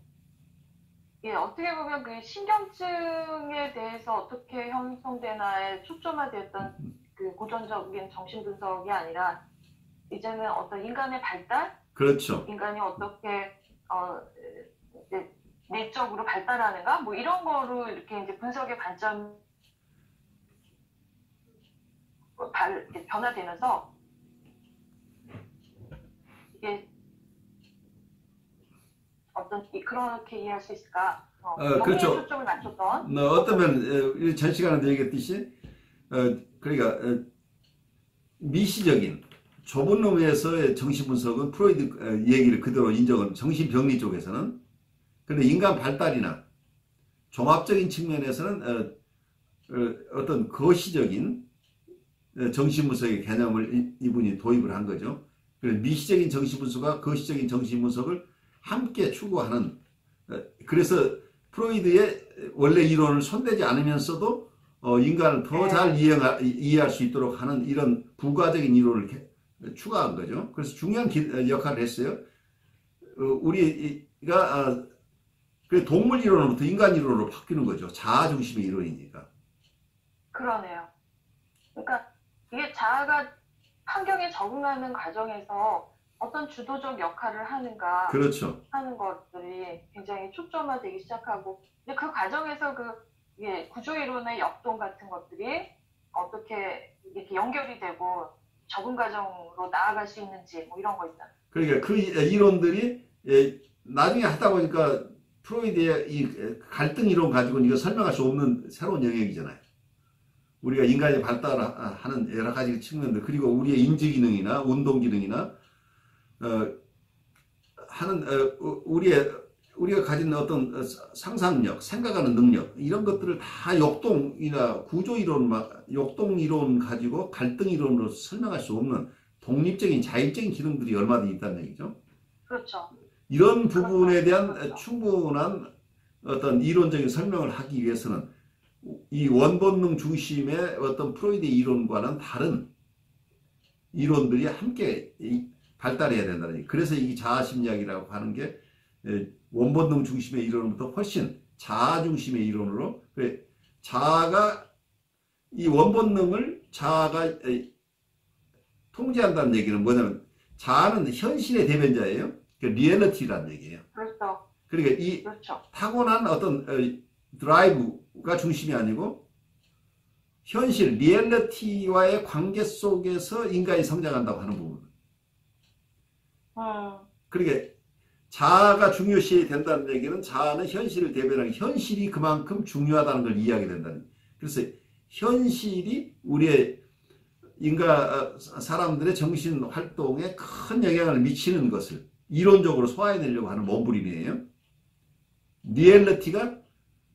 예, 어떻게 보면 그 신경증에 대해서 어떻게 형성되나에 초점화됐던 그 고전적인 정신 분석이 아니라 이제는 어떤 인간의 발달, 그렇죠. 인간이 어떻게 내적으로 발달하는가, 뭐 이런 거로 이렇게 이제 분석의 관점 변화되면서 이게 그렇게 이해할 수 있을까? 그렇죠. 초점을 맞췄던. 어떠면 전 시간에도 얘기했듯이 그러니까 미시적인 좁은 놈에서의 정신분석은 프로이드 얘기를 그대로 인정은 정신병리 쪽에서는. 그런데 인간 발달이나 종합적인 측면에서는 어떤 거시적인 정신분석의 개념을 이분이 도입을 한 거죠. 그래서 미시적인 정신분석과 거시적인 정신분석을 함께 추구하는, 그래서 프로이드의 원래 이론을 손대지 않으면서도 인간을 더 잘 이해할 수 있도록 하는 이런 부가적인 이론을 추가한 거죠. 그래서 중요한 역할을 했어요. 우리가 동물 이론으로부터 인간 이론으로 바뀌는 거죠. 자아 중심의 이론이니까. 그러네요. 그러니까 이게 자아가 환경에 적응하는 과정에서 어떤 주도적 역할을 하는가, 그렇죠. 하는 것들이 굉장히 초점화되기 시작하고, 근데 그 과정에서 구조 이론의 역동 같은 것들이 어떻게 이렇게 연결이 되고 적응 과정으로 나아갈 수 있는지 뭐 이런 거 있잖아요. 그러니까 그 이론들이 나중에 하다 보니까 프로이드의 이 갈등 이론 가지고는 이거 설명할 수 없는 새로운 영역이잖아요. 우리가 인간이 발달하는 여러 가지 측면들, 그리고 우리의 인지 기능이나 운동 기능이나 우리가 가진 어떤 상상력, 생각하는 능력, 이런 것들을 다 역동이나 구조 이론, 역동 이론 가지고 갈등 이론으로 설명할 수 없는 독립적인 자율적인 기능들이 얼마든지 있다는 얘기죠. 그렇죠. 이런 부분에 대한 충분한 어떤 이론적인 설명을 하기 위해서는 이 원본능 중심의 어떤 프로이드 이론과는 다른 이론들이 함께 발달해야 된다는 얘기. 그래서 이 자아심리학이라고 하는 게 원본능 중심의 이론부터 훨씬 자아 중심의 이론으로, 자아가 이 원본능을 자아가 통제한다는 얘기는 뭐냐면 자아는 현실의 대변자예요. 리얼리티라는 얘기예요. 그렇죠. 그러니까 이 그렇죠. 타고난 어떤 드라이브가 중심이 아니고 현실 리얼리티와의 관계 속에서 인간이 성장한다고 하는 부분. 그러니까 자아가 중요시 된다는 얘기는 자아는 현실을 대변하는 현실이 그만큼 중요하다는 걸 이해하게 된다는. 그래서 현실이 우리의 사람들의 정신 활동에 큰 영향을 미치는 것을 이론적으로 소화해내려고 하는 몸부림이에요. 리얼리티가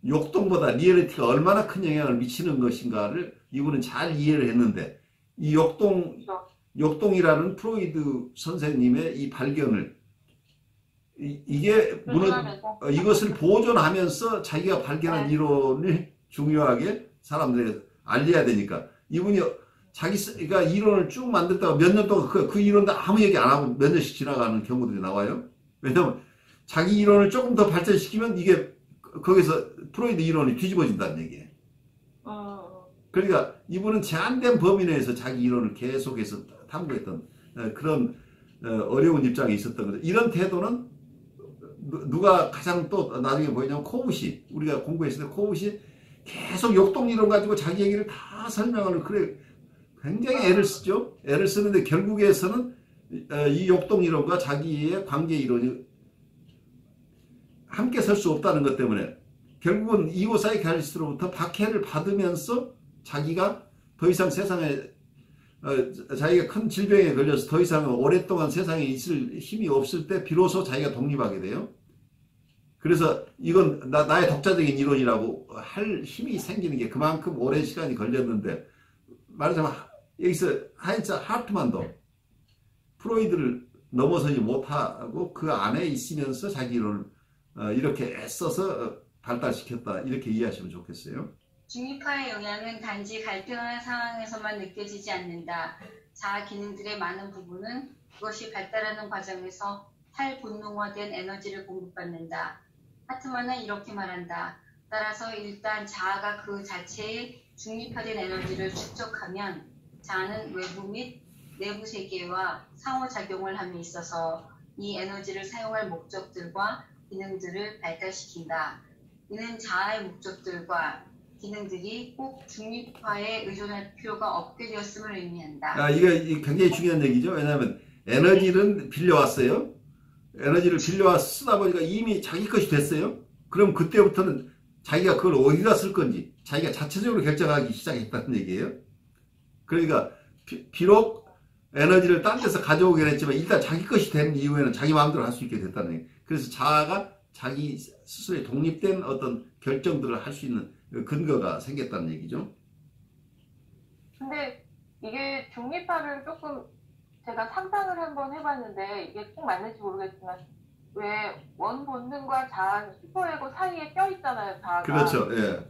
욕동보다 리얼리티가 얼마나 큰 영향을 미치는 것인가를 이분은 잘 이해를 했는데, 이 욕동이라는 프로이드 선생님의 이 발견을 이것을 보존하면서 자기가 발견한 이론을 중요하게 사람들에게 알려야 되니까, 이분이 자기가 이론을 쭉 만들다가 몇 년 동안 그 이론도 아무 얘기 안 하고 몇 년씩 지나가는 경우들이 나와요. 왜냐하면 자기 이론을 조금 더 발전시키면 이게 거기서 프로이드 이론이 뒤집어진다는 얘기예요. 그러니까 이분은 제한된 범위 내에서 자기 이론을 계속해서 탐구했던 그런 어려운 입장에 있었던 거죠. 이런 태도는 누가 가장 또 나중에 보이냐면 코브시, 우리가 공부했을 때 코브시 계속 욕동 이론 가지고 자기 얘기를 다 설명하는, 그래 굉장히 애를 쓰죠. 애를 쓰는데 결국에서는 이 욕동 이론과 자기의 관계 이론이 함께 설 수 없다는 것 때문에 결국은 이고 사이칼리스트로부터 박해를 받으면서 자기가 더 이상 세상에 자기가 큰 질병에 걸려서 더 이상 오랫동안 세상에 있을 힘이 없을 때 비로소 자기가 독립하게 돼요. 그래서 이건 나의 독자적인 이론이라고 할 힘이 생기는 게 그만큼 오랜 시간이 걸렸는데, 말하자면 여기서 하인츠 하트만도 프로이드를 넘어서지 못하고 그 안에 있으면서 자기 이론을 이렇게 애써서 발달시켰다, 이렇게 이해하시면 좋겠어요. 중립파의 영향은 단지 갈등하는 상황에서만 느껴지지 않는다. 자아 기능들의 많은 부분은 그것이 발달하는 과정에서 탈본능화된 에너지를 공급받는다. 하트만은 이렇게 말한다. 따라서 일단 자아가 그 자체의 중립화된 에너지를 축적하면 자아는 외부 및 내부 세계와 상호작용을 함에 있어서 이 에너지를 사용할 목적들과 기능들을 발달시킨다. 이는 자아의 목적들과 기능들이 꼭 중립화에 의존할 필요가 없게 되었음을 의미한다. 이게 굉장히 중요한 얘기죠. 왜냐하면 에너지는 빌려왔어요. 에너지를 빌려와 쓰다 보니까 이미 자기 것이 됐어요. 그럼 그때부터는 자기가 그걸 어디다 쓸 건지 자기가 자체적으로 결정하기 시작했다는 얘기예요. 그러니까 비록 에너지를 딴 데서 가져오긴 했지만 일단 자기 것이 된 이후에는 자기 마음대로 할 수 있게 됐다는 얘기예요. 그래서 자아가 자기 스스로의 독립된 어떤 결정들을 할 수 있는 근거가 생겼다는 얘기죠. 근데 이게 중립화를 조금 제가 상상을 한번 해봤는데 이게 꼭 맞는지 모르겠지만, 왜 원본능과 자아, 슈퍼에고 사이에 껴있잖아요, 자아가. 그렇죠. 예.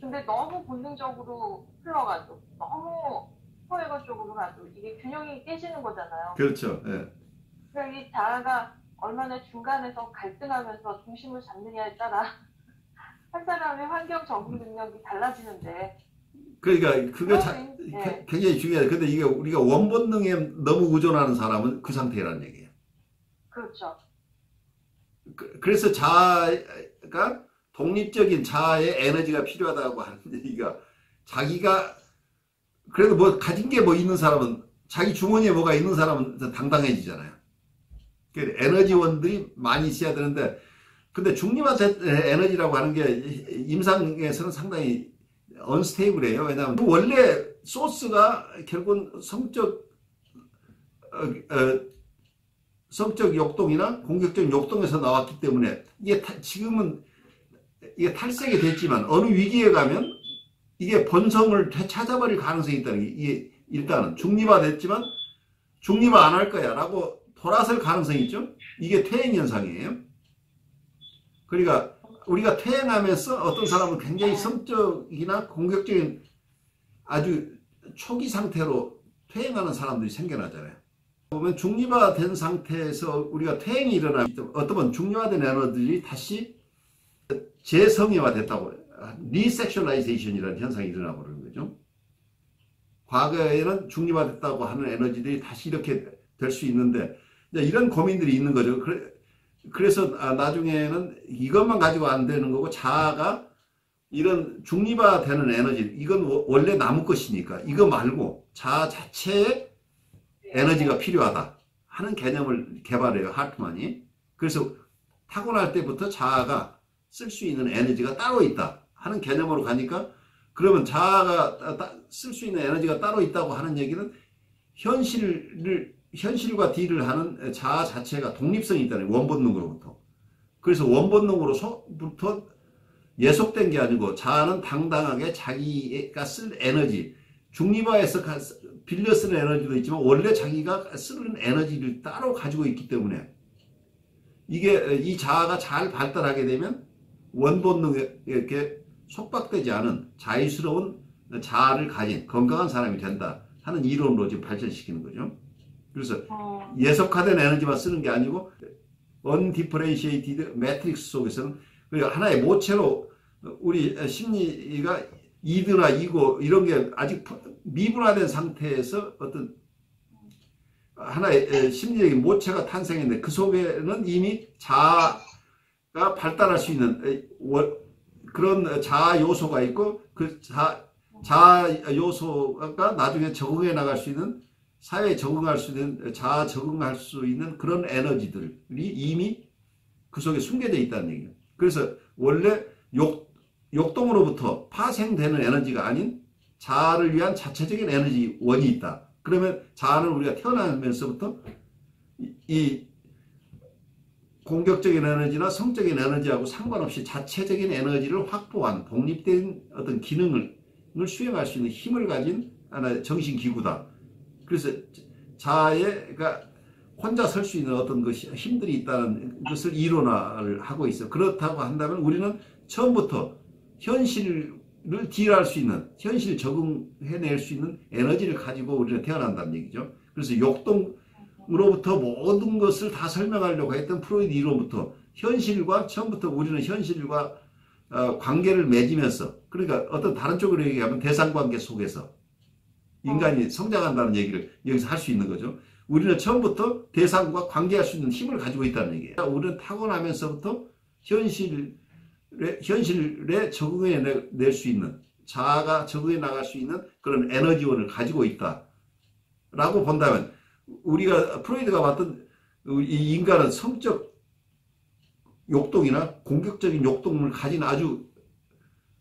근데 너무 본능적으로 흘러가도, 너무 슈퍼에고 쪽으로 가도 이게 균형이 깨지는 거잖아요. 그렇죠. 예. 그러니까 이 자아가 얼마나 중간에서 갈등하면서 중심을 잡느냐에 따라 한 사람의 환경 적응 능력이 달라지는데. 그러니까 그거 네. 굉장히 중요해요. 근데 이게 우리가 원본능에 너무 의존하는 사람은 그 상태라는 얘기예요. 그렇죠. 그래서 자아가 독립적인 자아의 에너지가 필요하다고 하는 얘기가, 자기가 그래도 뭐 가진 게 뭐 있는 사람은, 자기 주머니에 뭐가 있는 사람은 당당해지잖아요. 에너지원들이 많이 있어야 되는데, 근데 중립화된 에너지라고 하는 게 임상에서는 상당히 언스테이블해요. 왜냐하면 원래 소스가 결국은 성적 욕동이나 공격적 욕동에서 나왔기 때문에 이게 지금은 이게 탈색이 됐지만 어느 위기에 가면 이게 본성을 되찾아버릴 가능성이 있다는 게, 이게 일단은 중립화됐지만 중립화 안 할 거야 라고 돌아설 가능성이 있죠. 이게 퇴행 현상이에요. 그러니까 우리가 퇴행하면서 어떤 사람은 굉장히 성적이나 공격적인 아주 초기 상태로 퇴행하는 사람들이 생겨나잖아요. 보면 중립화된 상태에서 우리가 퇴행이 일어나면 어떤 번 중립화된 에너지들이 다시 재성애화됐다고, 리섹슈얼라이제이션이라는 현상이 일어나고 그러는 거죠. 과거에는 중립화됐다고 하는 에너지들이 다시 이렇게 될 수 있는데 이런 고민들이 있는 거죠. 그래서 나중에는 이것만 가지고 안 되는 거고, 자아가 이런 중립화되는 에너지, 이건 원래 나무 것이니까 이거 말고 자아 자체의 에너지가 필요하다 하는 개념을 개발해요, 하트만이. 그래서 타고날 때부터 자아가 쓸 수 있는 에너지가 따로 있다 하는 개념으로 가니까, 그러면 자아가 쓸 수 있는 에너지가 따로 있다고 하는 얘기는 현실과 딜을 하는 자아 자체가 독립성이 있다는 거예요. 원본능으로부터. 그래서 원본능으로부터 예속된 게 아니고 자아는 당당하게 자기가 쓸 에너지, 중립화해서 빌려 쓰는 에너지도 있지만 원래 자기가 쓰는 에너지를 따로 가지고 있기 때문에, 이게 이 자아가 잘 발달하게 되면 원본능에 이렇게 속박되지 않은 자유스러운 자아를 가진 건강한 사람이 된다 하는 이론으로 지금 발전시키는 거죠. 그래서 예속화된 에너지만 쓰는 게 아니고 undifferentiated 매트릭스 속에서는 하나의 모체로 우리 심리가 이드나 이고 이런 게 아직 미분화된 상태에서 어떤 하나의 심리적인 모체가 탄생했는데, 그 속에는 이미 자아가 발달할 수 있는 그런 자아 요소가 있고, 그 자아 요소가 나중에 적응해 나갈 수 있는, 사회에 적응할 수 있는, 자아 적응할 수 있는 그런 에너지들이 이미 그 속에 숨겨져 있다는 얘기예요. 그래서 원래 욕동으로부터 파생되는 에너지가 아닌 자아를 위한 자체적인 에너지 원이 있다. 그러면 자아는 우리가 태어나면서부터 이 공격적인 에너지나 성적인 에너지하고 상관없이 자체적인 에너지를 확보한 독립된 어떤 기능을 수행할 수 있는 힘을 가진 하나의 정신기구다. 그래서 자아가 혼자 설 수 있는 어떤 힘들이 있다는 것을 이론화를 하고 있어요. 그렇다고 한다면 우리는 처음부터 현실을 딜할 수 있는, 현실 적응해낼 수 있는 에너지를 가지고 우리는 태어난다는 얘기죠. 그래서 욕동으로부터 모든 것을 다 설명하려고 했던 프로이드 이론부터 처음부터 우리는 현실과 관계를 맺으면서, 그러니까 어떤 다른 쪽으로 얘기하면 대상관계 속에서 인간이 성장한다는 얘기를 여기서 할 수 있는 거죠. 우리는 처음부터 대상과 관계할 수 있는 힘을 가지고 있다는 얘기예요. 우리는 타고나면서부터 현실에 적응해 낼 수 있는, 자아가 적응해 나갈 수 있는 그런 에너지원을 가지고 있다라고 본다면, 우리가 프로이드가 봤던 이 인간은 성적 욕동이나 공격적인 욕동을 가진 아주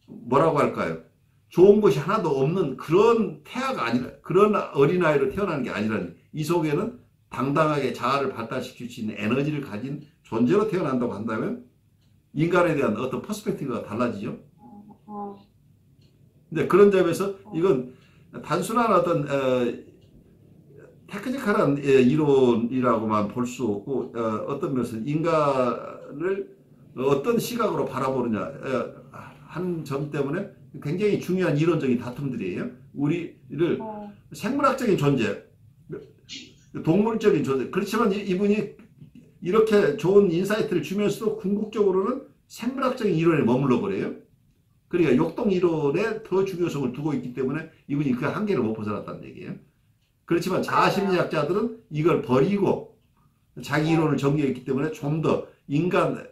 뭐라고 할까요? 좋은 것이 하나도 없는 그런 태아가 아니라, 그런 어린아이로 태어나는 게 아니라니, 이 속에는 당당하게 자아를 발달시킬 수 있는 에너지를 가진 존재로 태어난다고 한다면 인간에 대한 어떤 퍼스펙티브가 달라지죠. 근데 그런 점에서 이건 단순한 어떤 테크니컬한 이론이라고만 볼 수 없고, 어떤 면에서 인간을 어떤 시각으로 바라보느냐 하는 점 때문에 굉장히 중요한 이론적인 다툼들이에요. 우리를 생물학적인 존재, 동물적인 존재, 그렇지만 이분이 이렇게 좋은 인사이트를 주면서도 궁극적으로는 생물학적인 이론에 머물러 버려요. 그러니까 욕동 이론에 더 중요성을 두고 있기 때문에 이분이 그 한계를 못 벗어났다는 얘기예요. 그렇지만 자아심리학자들은 이걸 버리고 자기 이론을 정리했기 때문에 좀 더 인간,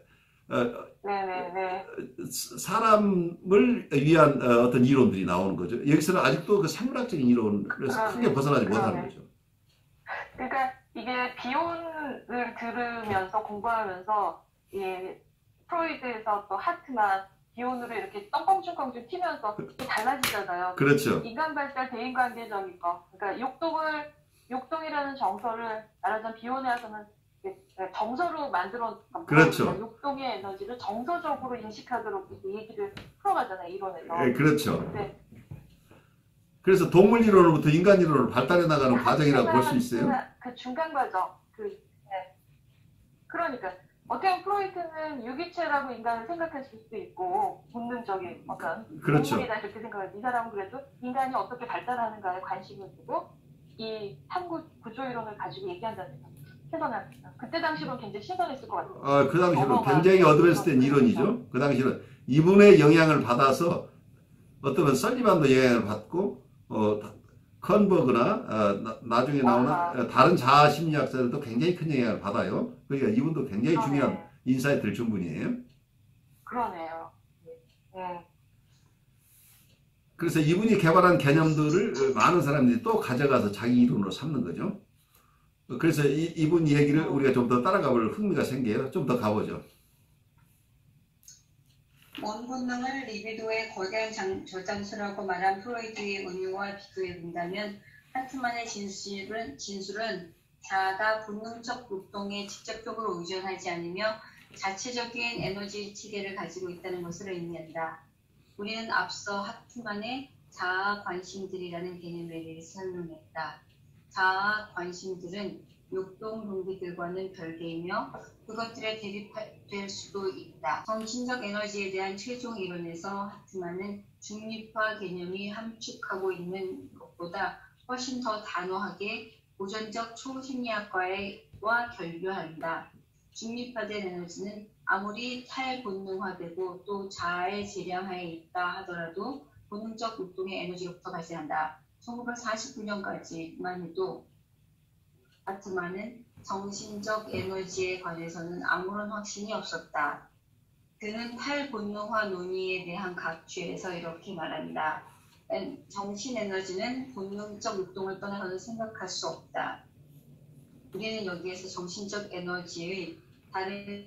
사람을 위한 어떤 이론들이 나오는 거죠. 여기서는 아직도 그 생물학적인 이론에서 크게 벗어나지 못하는 거죠. 그러니까 이게 비혼을 들으면서 공부하면서 이 프로이드에서 또 하트만 비혼으로 이렇게 떵껑충껑충 튀면서 달라지잖아요. 그렇죠. 인간 발달, 대인관계적인 거. 그러니까 욕동이라는 정서를 말하자면 비혼에 와서는 정서로 만들어, 그렇죠. 욕동의 에너지를 정서적으로 인식하도록 얘기를 풀어가잖아요, 이론에서. 네, 그렇죠. 네. 그래서 동물 이론으로부터 인간 이론으로 발달해 나가는 과정이라고 볼 수 있어요. 그 중간 과정. 그러니까 어떻게 보면 프로이트는 유기체라고 인간을 생각했을 수도 있고, 본능적인 어떤 그렇죠. 동물이다 이렇게 생각해요. 이 사람은 그래도 인간이 어떻게 발달하는가에 관심을 두고 이 탐구 구조 이론을 가지고 얘기한다는 생각. 해서는 그때 당시로는 굉장히 신선했을 것 같아요. 그 당시로 굉장히 어드밴스된 이론이죠. 그 당시는 이분의 영향을 받아서 어떤 설리반도 영향을 받고, 컨버그나 나중에 나오는 다른 자아 심리학자들도 굉장히 큰 영향을 받아요. 그러니까 이분도 굉장히 중요한 인사이트를 준 분이에요. 그러네요. 그래서 이분이 개발한 개념들을 많은 사람들이 또 가져가서 자기 이론으로 삼는 거죠. 그래서 이분 얘기를 우리가 좀 더 따라가 볼 흥미가 생겨요. 좀 더 가보죠. 원 본능을 리비도의 거대한 저장소라고 말한 프로이드의 운용과 비교해 본다면 하트만의 진술은 자아가 본능적 욕동에 직접적으로 의존하지 않으며 자체적인 에너지 체계를 가지고 있다는 것을 의미한다. 우리는 앞서 하트만의 자아 관심들이라는 개념에 대해서 설명했다. 자아 관심들은 욕동 동기들과는 별개이며 그것들에 대립될 수도 있다. 정신적 에너지에 대한 최종 이론에서 하트만은 중립화 개념이 함축하고 있는 것보다 훨씬 더 단호하게 고전적 초심리학과와 결교한다. 중립화된 에너지는 아무리 탈본능화되고 또 자아의 재량하에 있다 하더라도 본능적 욕동의 에너지로부터 발생한다. 1949년까지만 해도 하트만은 정신적 에너지에 관해서는 아무런 확신이 없었다. 그는 탈본능화 논의에 대한 각주에서 이렇게 말한다. 정신 에너지는 본능적 욕동을 떠나서는 생각할 수 없다. 우리는 여기에서 정신적 에너지의 다른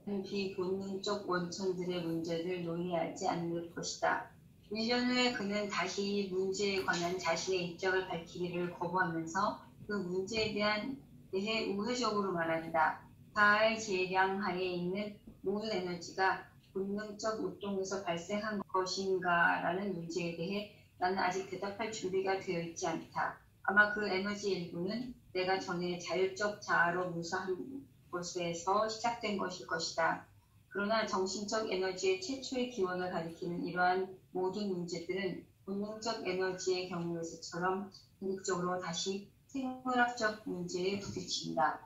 비본능적 원천들의 문제를 논의하지 않을 것이다. 1년 후에 그는 다시 문제에 관한 자신의 입장을 밝히기를 거부하면서 그 문제에 대해 우회적으로 말한다. 자아의 재량하에 있는 모든 에너지가 본능적 욕동에서 발생한 것인가라는 문제에 대해 나는 아직 대답할 준비가 되어 있지 않다. 아마 그 에너지 일부는 내가 전에 자율적 자아로 묘사한 것에서 시작된 것일 것이다. 그러나 정신적 에너지의 최초의 기원을 가리키는 이러한 모든 문제들은 본능적 에너지의 경우에서처럼 궁극적으로 다시 생물학적 문제에 부딪힌다.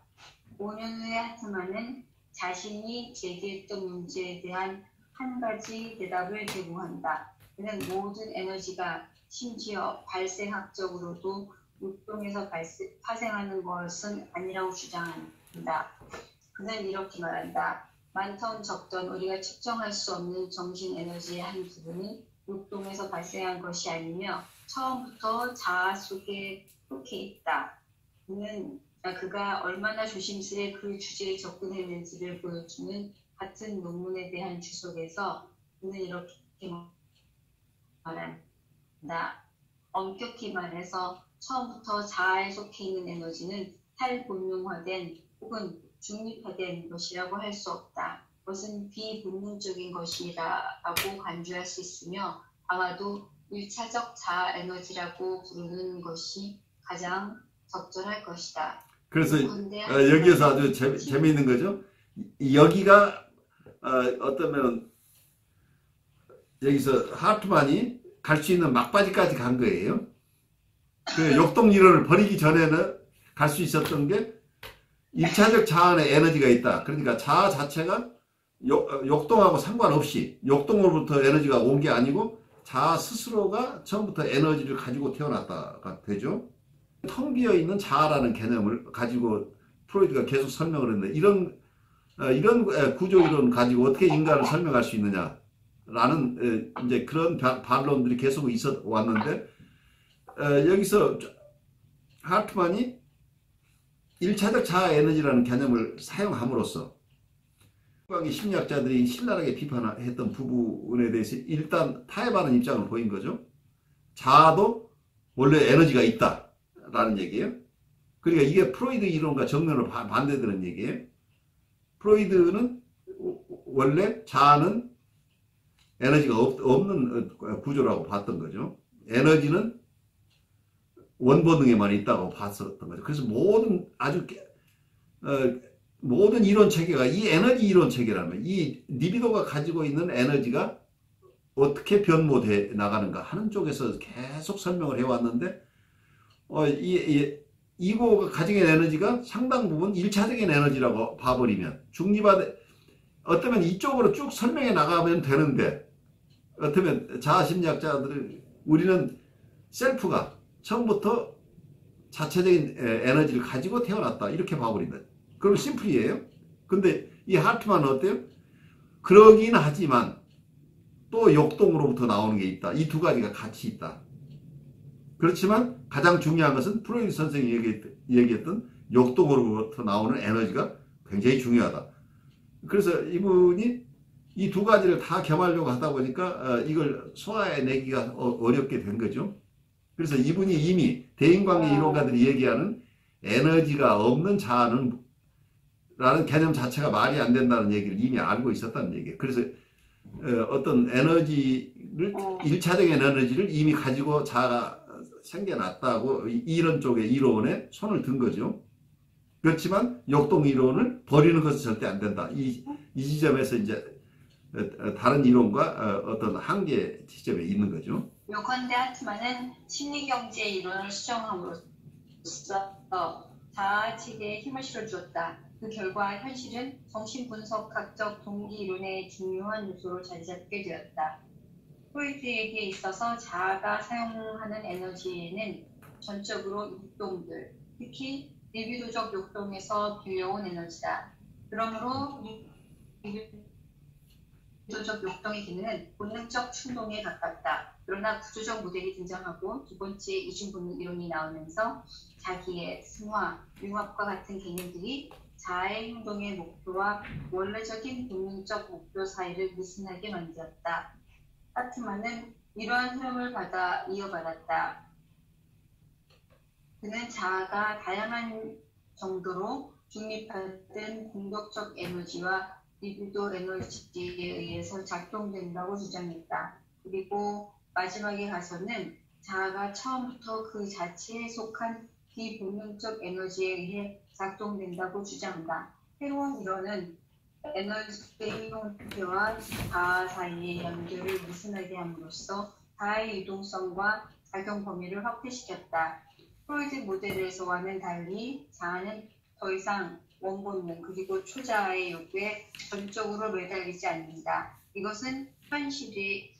5년 후에 하트만은 자신이 제기했던 문제에 대한 한 가지 대답을 제공한다. 그는 모든 에너지가 심지어 발생학적으로도 욕동에서 파생하는 것은 아니라고 주장한다. 그는 이렇게 말한다. 많던 적던 우리가 측정할 수 없는 정신 에너지의 한 부분이 욕동에서 발생한 것이 아니며 처음부터 자아 속에 속해 있다. 그가 얼마나 조심스레 그 주제에 접근했는지를 보여주는 같은 논문에 대한 주석에서 그는 이렇게 말한다. 엄격히 말해서 처음부터 자아에 속해 있는 에너지는 탈본능화된 혹은 중립화된 것이라고 할 수 없다. 그것은 비본능적인 것이라고 간주할 수 있으며 아마도 1차적 자아 에너지라고 부르는 것이 가장 적절할 것이다. 그래서 여기에서 아주 재미있는 거죠. 여기가 어떠면 여기서 하트만이 갈 수 있는 막바지까지 간 거예요. 그 욕동 이론을 버리기 전에는 갈 수 있었던 게 1차적 자아 안에 에너지가 있다. 그러니까 자아 자체가 욕동하고 상관없이 욕동으로부터 에너지가 온 게 아니고 자아 스스로가 처음부터 에너지를 가지고 태어났다가 되죠. 텅 비어있는 자아라는 개념을 가지고 프로이드가 계속 설명을 했는데 이런 구조이론 가지고 어떻게 인간을 설명할 수 있느냐라는 이제 그런 반론들이 계속 있어 왔는데 여기서 하트만이 1차적 자아 에너지라는 개념을 사용함으로써 심리학자들이 신랄하게 비판했던 부분에 대해서 일단 타협하는 입장을 보인 거죠. 자아도 원래 에너지가 있다라는 얘기예요. 그러니까 이게 프로이드 이론과 정면으로 반대되는 얘기예요. 프로이드는 원래 자아는 에너지가 없는 구조라고 봤던 거죠. 에너지는 원본능에만 있다고 봤었던 거죠. 그래서 모든 이론 체계가 이 에너지 이론 체계라면 이 리비도가 가지고 있는 에너지가 어떻게 변모돼 나가는가 하는 쪽에서 계속 설명을 해왔는데 이거가 가지고 있는 에너지가 상당 부분 1차적인 에너지라고 봐버리면 어쩌면 이쪽으로 쭉 설명해 나가면 되는데 어쩌면 자아심리학자들은 우리는 셀프가 처음부터 자체적인 에너지를 가지고 태어났다 이렇게 봐버린다. 그럼 심플이에요. 근데 이 하트만은 어때요? 그러긴 하지만 또 욕동으로부터 나오는 게 있다. 이 두 가지가 같이 있다. 그렇지만 가장 중요한 것은 프로이드 선생이 얘기했던 역동으로부터 나오는 에너지가 굉장히 중요하다. 그래서 이분이 이 두 가지를 다 겸하려고 하다 보니까 이걸 소화해내기가 어렵게 된 거죠. 그래서 이분이 이미 대인관계 이론가들이 얘기하는 에너지가 없는 자아는 라는 개념 자체가 말이 안 된다는 얘기를 이미 알고 있었다는 얘기예요. 그래서 어떤 에너지를 1차적인 에너지를 이미 가지고 자아가 생겨났다고 이런 쪽의 이론에 손을 든 거죠. 그렇지만 역동 이론을 버리는 것은 절대 안 된다. 이 지점에서 이제 다른 이론과 어떤 한계 지점에 있는 거죠. 요컨대 하트만은 심리경제 이론을 수정함으로써 자아 체계에 힘을 실어주었다. 그 결과 현실은 정신분석학적 동기 이론의 중요한 요소로 자리 잡게 되었다. 프로이트에게 있어서 자아가 사용하는 에너지에는 전적으로 욕동들, 특히 리비도적 욕동에서 빌려온 에너지다. 그러므로 리비도적 욕동의 기능은 본능적 충동에 가깝다. 그러나 구조적 모델이 등장하고 두 번째 이중본능 이론이 나오면서 자기의 승화, 융합과 같은 개념들이 자아의 행동의 목표와 원래적인 본능적 목표 사이를 느슨하게 만들었다. 하트만은 이러한 흐름을 이어받았다. 그는 자아가 다양한 정도로 중립받은 공격적 에너지와 리비도 에너지에 의해서 작동된다고 주장했다. 그리고 마지막에 가서는 자아가 처음부터 그 자체에 속한 비본능적 에너지에 의해 작동된다고 주장한다. 새로운 이론은 에너지의 형태와 자아 사이의 연결을 느슨하게 함으로써 자아의 유동성과 작용 범위를 확대시켰다. 프로이드 모델에서와는 달리 자아는 더 이상 원본능 그리고 초자아의 요구에 전적으로 매달리지 않는다. 이것은 현실의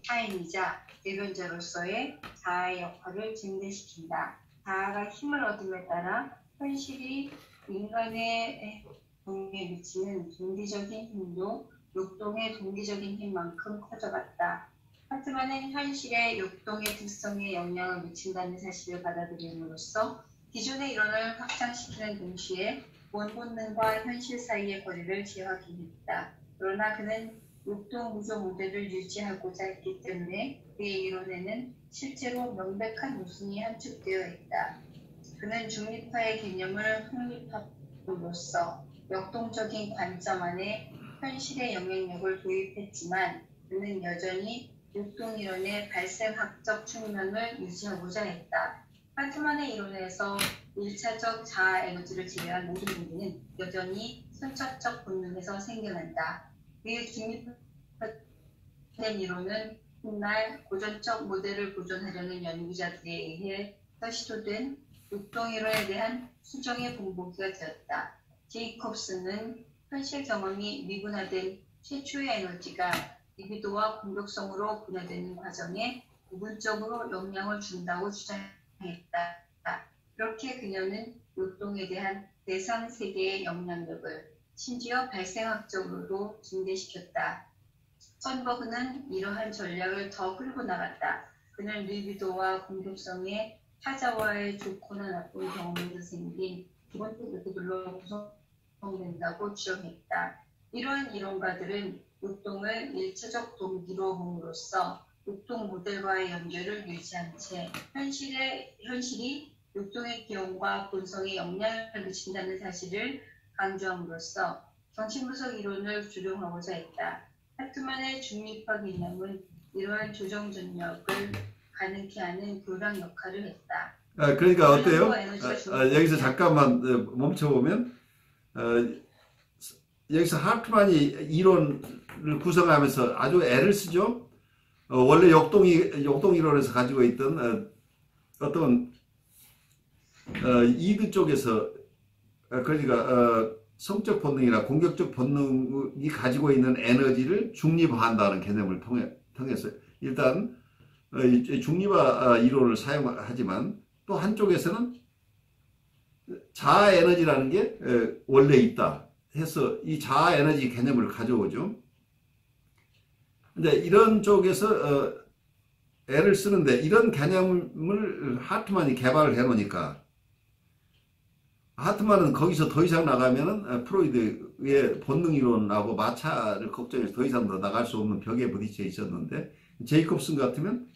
타인이자 대변자로서의 자아의 역할을 증대시킨다. 자아가 힘을 얻음에 따라 현실이 인간의 동에 미치는 동기적인 힘도 욕동의 동기적인 힘만큼 커져갔다. 하트만은 현실의 욕동의 특성에 영향을 미친다는 사실을 받아들임으로써 기존의 이론을 확장시키는 동시에 원본능과 현실 사이의 거리를 재확인했다. 그러나 그는 욕동 구조 모델을 유지하고자 했기 때문에 그의 이론에는 실제로 명백한 모순이 함축되어 있다. 그는 중립화의 개념을 확립함으로써 역동적인 관점 안에 현실의 영향력을 도입했지만 그는 여전히 욕동이론의 발생학적 측면을 유지하고자 했다. 하트만의 이론에서 1차적 자아 에너지를 제외한 모든 부분은 여전히 선천적 본능에서 생겨난다. 그의 중립된 이론은 훗날 고전적 모델을 보존하려는 연구자들에 의해 시도된 욕동이론에 대한 수정의 본보기가 되었다. 제이콥스는 현실 경험이 미분화된 최초의 에너지가 리비도와 공격성으로 분화되는 과정에 부분적으로 영향을 준다고 주장했다. 그렇게 그녀는 욕동에 대한 대상 세계의 영향력을 심지어 발생학적으로도 증대시켰다. 선버그는 이러한 전략을 더 끌고 나갔다. 그는 리비도와 공격성의 타자와의 좋거나 나쁜 경험에서 생긴 기본적 요소들로 구성된다고 주장했다. 이러한 이론가들은 욕동을 1차적 동기로 봄으로써 욕동 모델과의 연결을 유지한 채 현실이 욕동의 기원과 본성에 영향을 미친다는 사실을 강조함으로써 정신분석 이론을 조정하고자 했다. 하트만의 중립화 개념은 이러한 조정 전력을 가능케 하는 교량 역할을 했다. 그러니까 어때요? 여기서 잠깐만 멈춰보면 여기서 하트만이 이론을 구성하면서 아주 애를 쓰죠. 원래 역동 이론에서 가지고 있던 어떤 이드 쪽에서 그러니까 성적 본능이나 공격적 본능이 가지고 있는 에너지를 중립화한다는 개념을 통해서 일단 중립화 이론을 사용하지만 또 한쪽에서는 자아 에너지라는 게 원래 있다 해서 이 자아 에너지 개념을 가져오죠. 근데 이런 쪽에서 애를 쓰는데 이런 개념을 하트만이 개발을 해 놓으니까 하트만은 거기서 더 이상 나가면은 프로이드의 본능 이론하고 마찰을 걱정해서 더 이상 더 나갈 수 없는 벽에 부딪혀 있었는데, 제이콥슨 같으면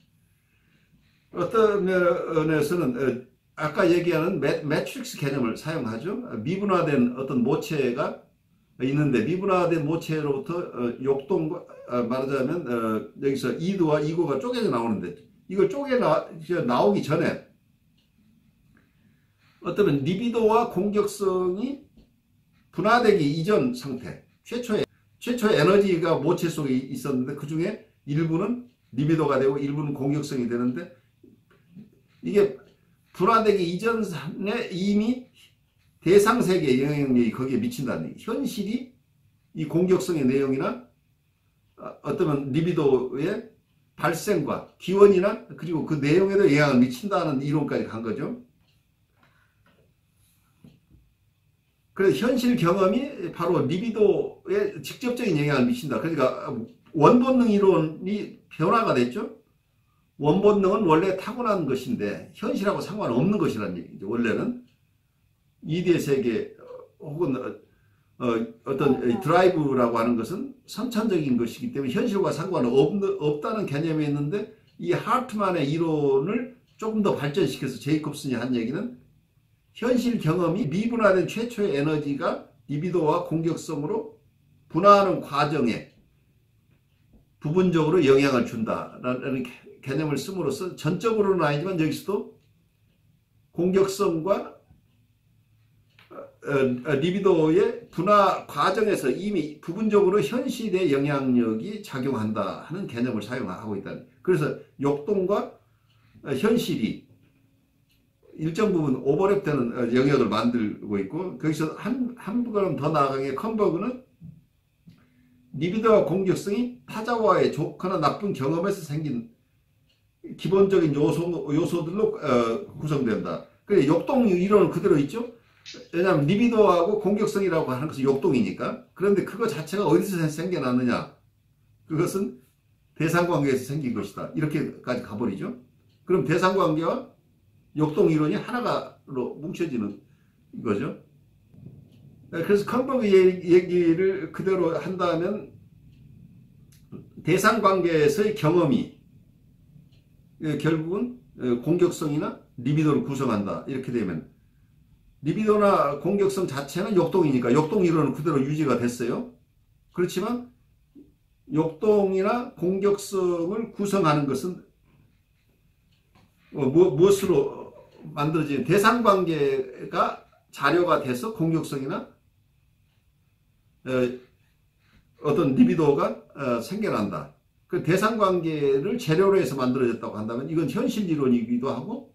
어떤 면에서는 아까 얘기하는 매트릭스 개념을 사용하죠. 미분화된 어떤 모체가 있는데, 미분화된 모체로부터 욕동과 말하자면 여기서 이드와 이고가 쪼개져 나오는데, 이걸 나오기 전에 어쩌면 리비도와 공격성이 분화되기 이전 상태, 최초의 에너지가 모체 속에 있었는데 그 중에 일부는 리비도가 되고 일부는 공격성이 되는데, 이게 분화되기 이전에 이미 대상세계의 영향력이 거기에 미친다는 얘기. 현실이 이 공격성의 내용이나 어쩌면 리비도의 발생과 기원이나 그리고 그 내용에도 영향을 미친다는 이론까지 간 거죠. 그래서 현실 경험이 바로 리비도에 직접적인 영향을 미친다. 그러니까 원본능 이론이 변화가 됐죠. 원본능은 원래 타고난 것인데 현실하고 상관없는 것이라는 얘기죠. 원래는 이대 세계 혹은 어떤 드라이브라고 하는 것은 선천적인 것이기 때문에 현실과 상관없다는 개념이 있는데, 이 하트만의 이론을 조금 더 발전시켜서 제이콥슨이 한 얘기는 현실 경험이 미분화된 최초의 에너지가 리비도와 공격성으로 분화하는 과정에 부분적으로 영향을 준다라는 개념을 씀으로써 전적으로는 아니지만 여기서도 공격성과 리비도의 분화 과정에서 이미 부분적으로 현실의 영향력이 작용한다 하는 개념을 사용하고 있다. 그래서 욕동과 현실이 일정 부분 오버랩되는 영역을 만들고 있고, 거기서 한 걸음 더 나아가게 컨버그는 리비도와 공격성이 타자와의 좋거나 나쁜 경험에서 생긴 기본적인 요소들로 구성된다. 그래, 욕동 이론은 그대로 있죠. 왜냐하면 리비도하고 공격성이라고 하는 것은 욕동이니까. 그런데 그거 자체가 어디서 생겨났느냐? 그것은 대상관계에서 생긴 것이다. 이렇게까지 가버리죠. 그럼 대상관계와 욕동 이론이 하나로 뭉쳐지는 거죠. 그래서 컨버그 얘기를 그대로 한다면 대상관계에서의 경험이 결국은 공격성이나 리비도를 구성한다. 이렇게 되면 리비도나 공격성 자체는 욕동이니까 욕동 이론은 그대로 유지가 됐어요. 그렇지만 욕동이나 공격성을 구성하는 것은 무엇으로 만들어진 대상관계가 자료가 돼서 공격성이나 어떤 리비도가 생겨난다. 그 대상관계를 재료로 해서 만들어졌다고 한다면 이건 현실 이론이기도 하고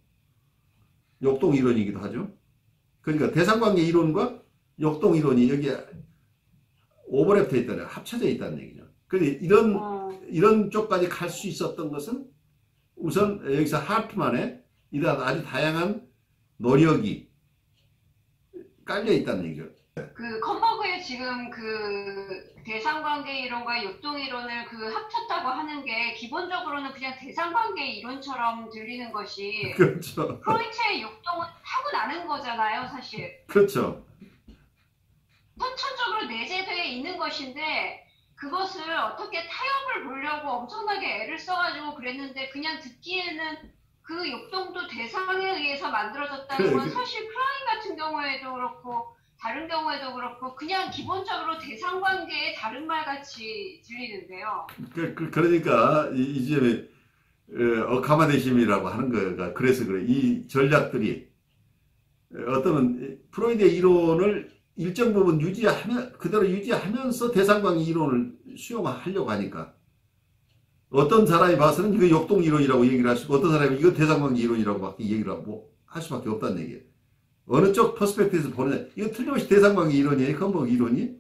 욕동 이론이기도 하죠. 그러니까 대상관계 이론과 욕동 이론이 여기에 오버랩되어 있다는, 합쳐져 있다는 얘기죠. 그런데 이런 쪽까지 갈 수 있었던 것은 우선 여기서 하트만의 이런 아주 다양한 노력이 깔려 있다는 얘기죠. 그 컨버그의 지금 그 대상관계 이론과 욕동 이론을 그 합쳤다고 하는 게 기본적으로는 그냥 대상관계 이론처럼 들리는 것이, 그렇죠. 프로이트의 욕동은 타고나는 거잖아요, 사실. 그렇죠. 선천적으로 내재되어 있는 것인데 그것을 어떻게 타협을 보려고 엄청나게 애를 써가지고 그랬는데, 그냥 듣기에는 그 욕동도 대상에 의해서 만들어졌다는 건 사실 클라인 같은 경우에도 그렇고 다른 경우에도 그렇고 그냥 기본적으로 대상관계의 다른 말같이 들리는데요. 그러니까 이제 가마대심이라고 하는 거가 그래서 그래. 이 전략들이 어떤 프로이드의 이론을 일정 부분 그대로 유지하면서 대상관계 이론을 수용하려고 하니까, 어떤 사람이 봐서는 이거 욕동 이론이라고 얘기를 할 수 있고, 어떤 사람이 이거 대상관계 이론이라고 막 얘기를 할 수밖에 없다는 얘기예요. 어느 쪽 퍼스펙티브에서 보느냐. 이거 틀림없이 대상관계 이론이에요, 컨버그 이론이.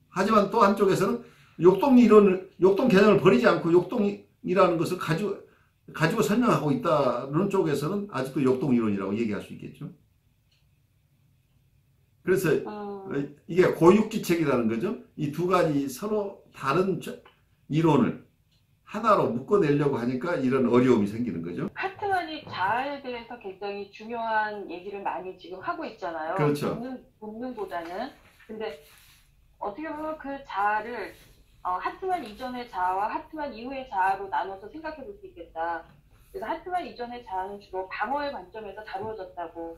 하지만 또 한쪽에서는 욕동 개념을 버리지 않고 욕동이라는 것을 가지고 설명하고 있다는 쪽에서는 아직도 욕동 이론이라고 얘기할 수 있겠죠. 그래서 이게 고육지책이라는 거죠. 이 두 가지 서로 다른 이론을 하나로 묶어내려고 하니까 이런 어려움이 생기는 거죠. 하트만이 자아에 대해서 굉장히 중요한 얘기를 많이 지금 하고 있잖아요. 그렇죠. 본능보다는. 근데 어떻게 보면 그 자아를 하트만 이전의 자아와 하트만 이후의 자아로 나눠서 생각해 볼 수 있겠다. 그래서 하트만 이전의 자아는 주로 방어의 관점에서 다루어졌다고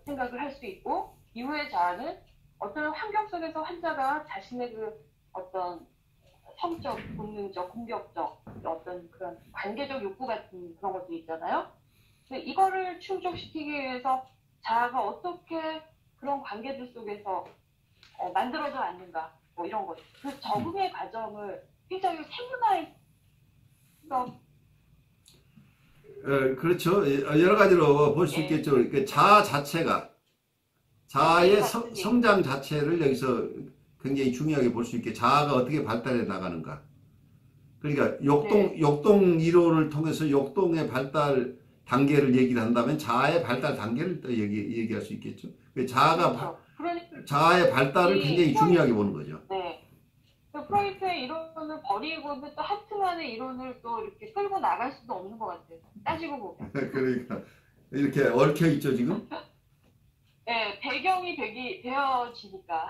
생각을 할 수 있고, 이후의 자아는 어떤 환경 속에서 환자가 자신의 그 어떤 성적, 본능적, 공격적 어떤 그런 관계적 욕구 같은 그런 것도 있잖아요. 근데 이거를 충족시키기 위해서 자아가 어떻게 그런 관계들 속에서 만들어져 왔는가, 뭐 이런 것. 그 적응의 과정을 굉장히 세분화해서. 그렇죠. 여러 가지로 볼 수 있겠죠. 그 자아 자체가, 자아의 성장 자체를 여기서 굉장히 중요하게 볼 수 있게, 자아가 어떻게 발달해 나가는가. 그러니까 욕동 이론을 통해서 욕동의 발달 단계를 얘기를 한다면 자아의 발달 단계를 또 얘기할 수 있겠죠. 자아가, 그러니까 자아의 발달을 굉장히 중요하게 보는 거죠. 네. 프로이트의 이론을 버리고 또 하트만의 이론을 또 이렇게 끌고 나갈 수도 없는 것 같아요. 따지고 보면. 그러니까 이렇게 얽혀 있죠 지금. 네, 배경이 되어지니까.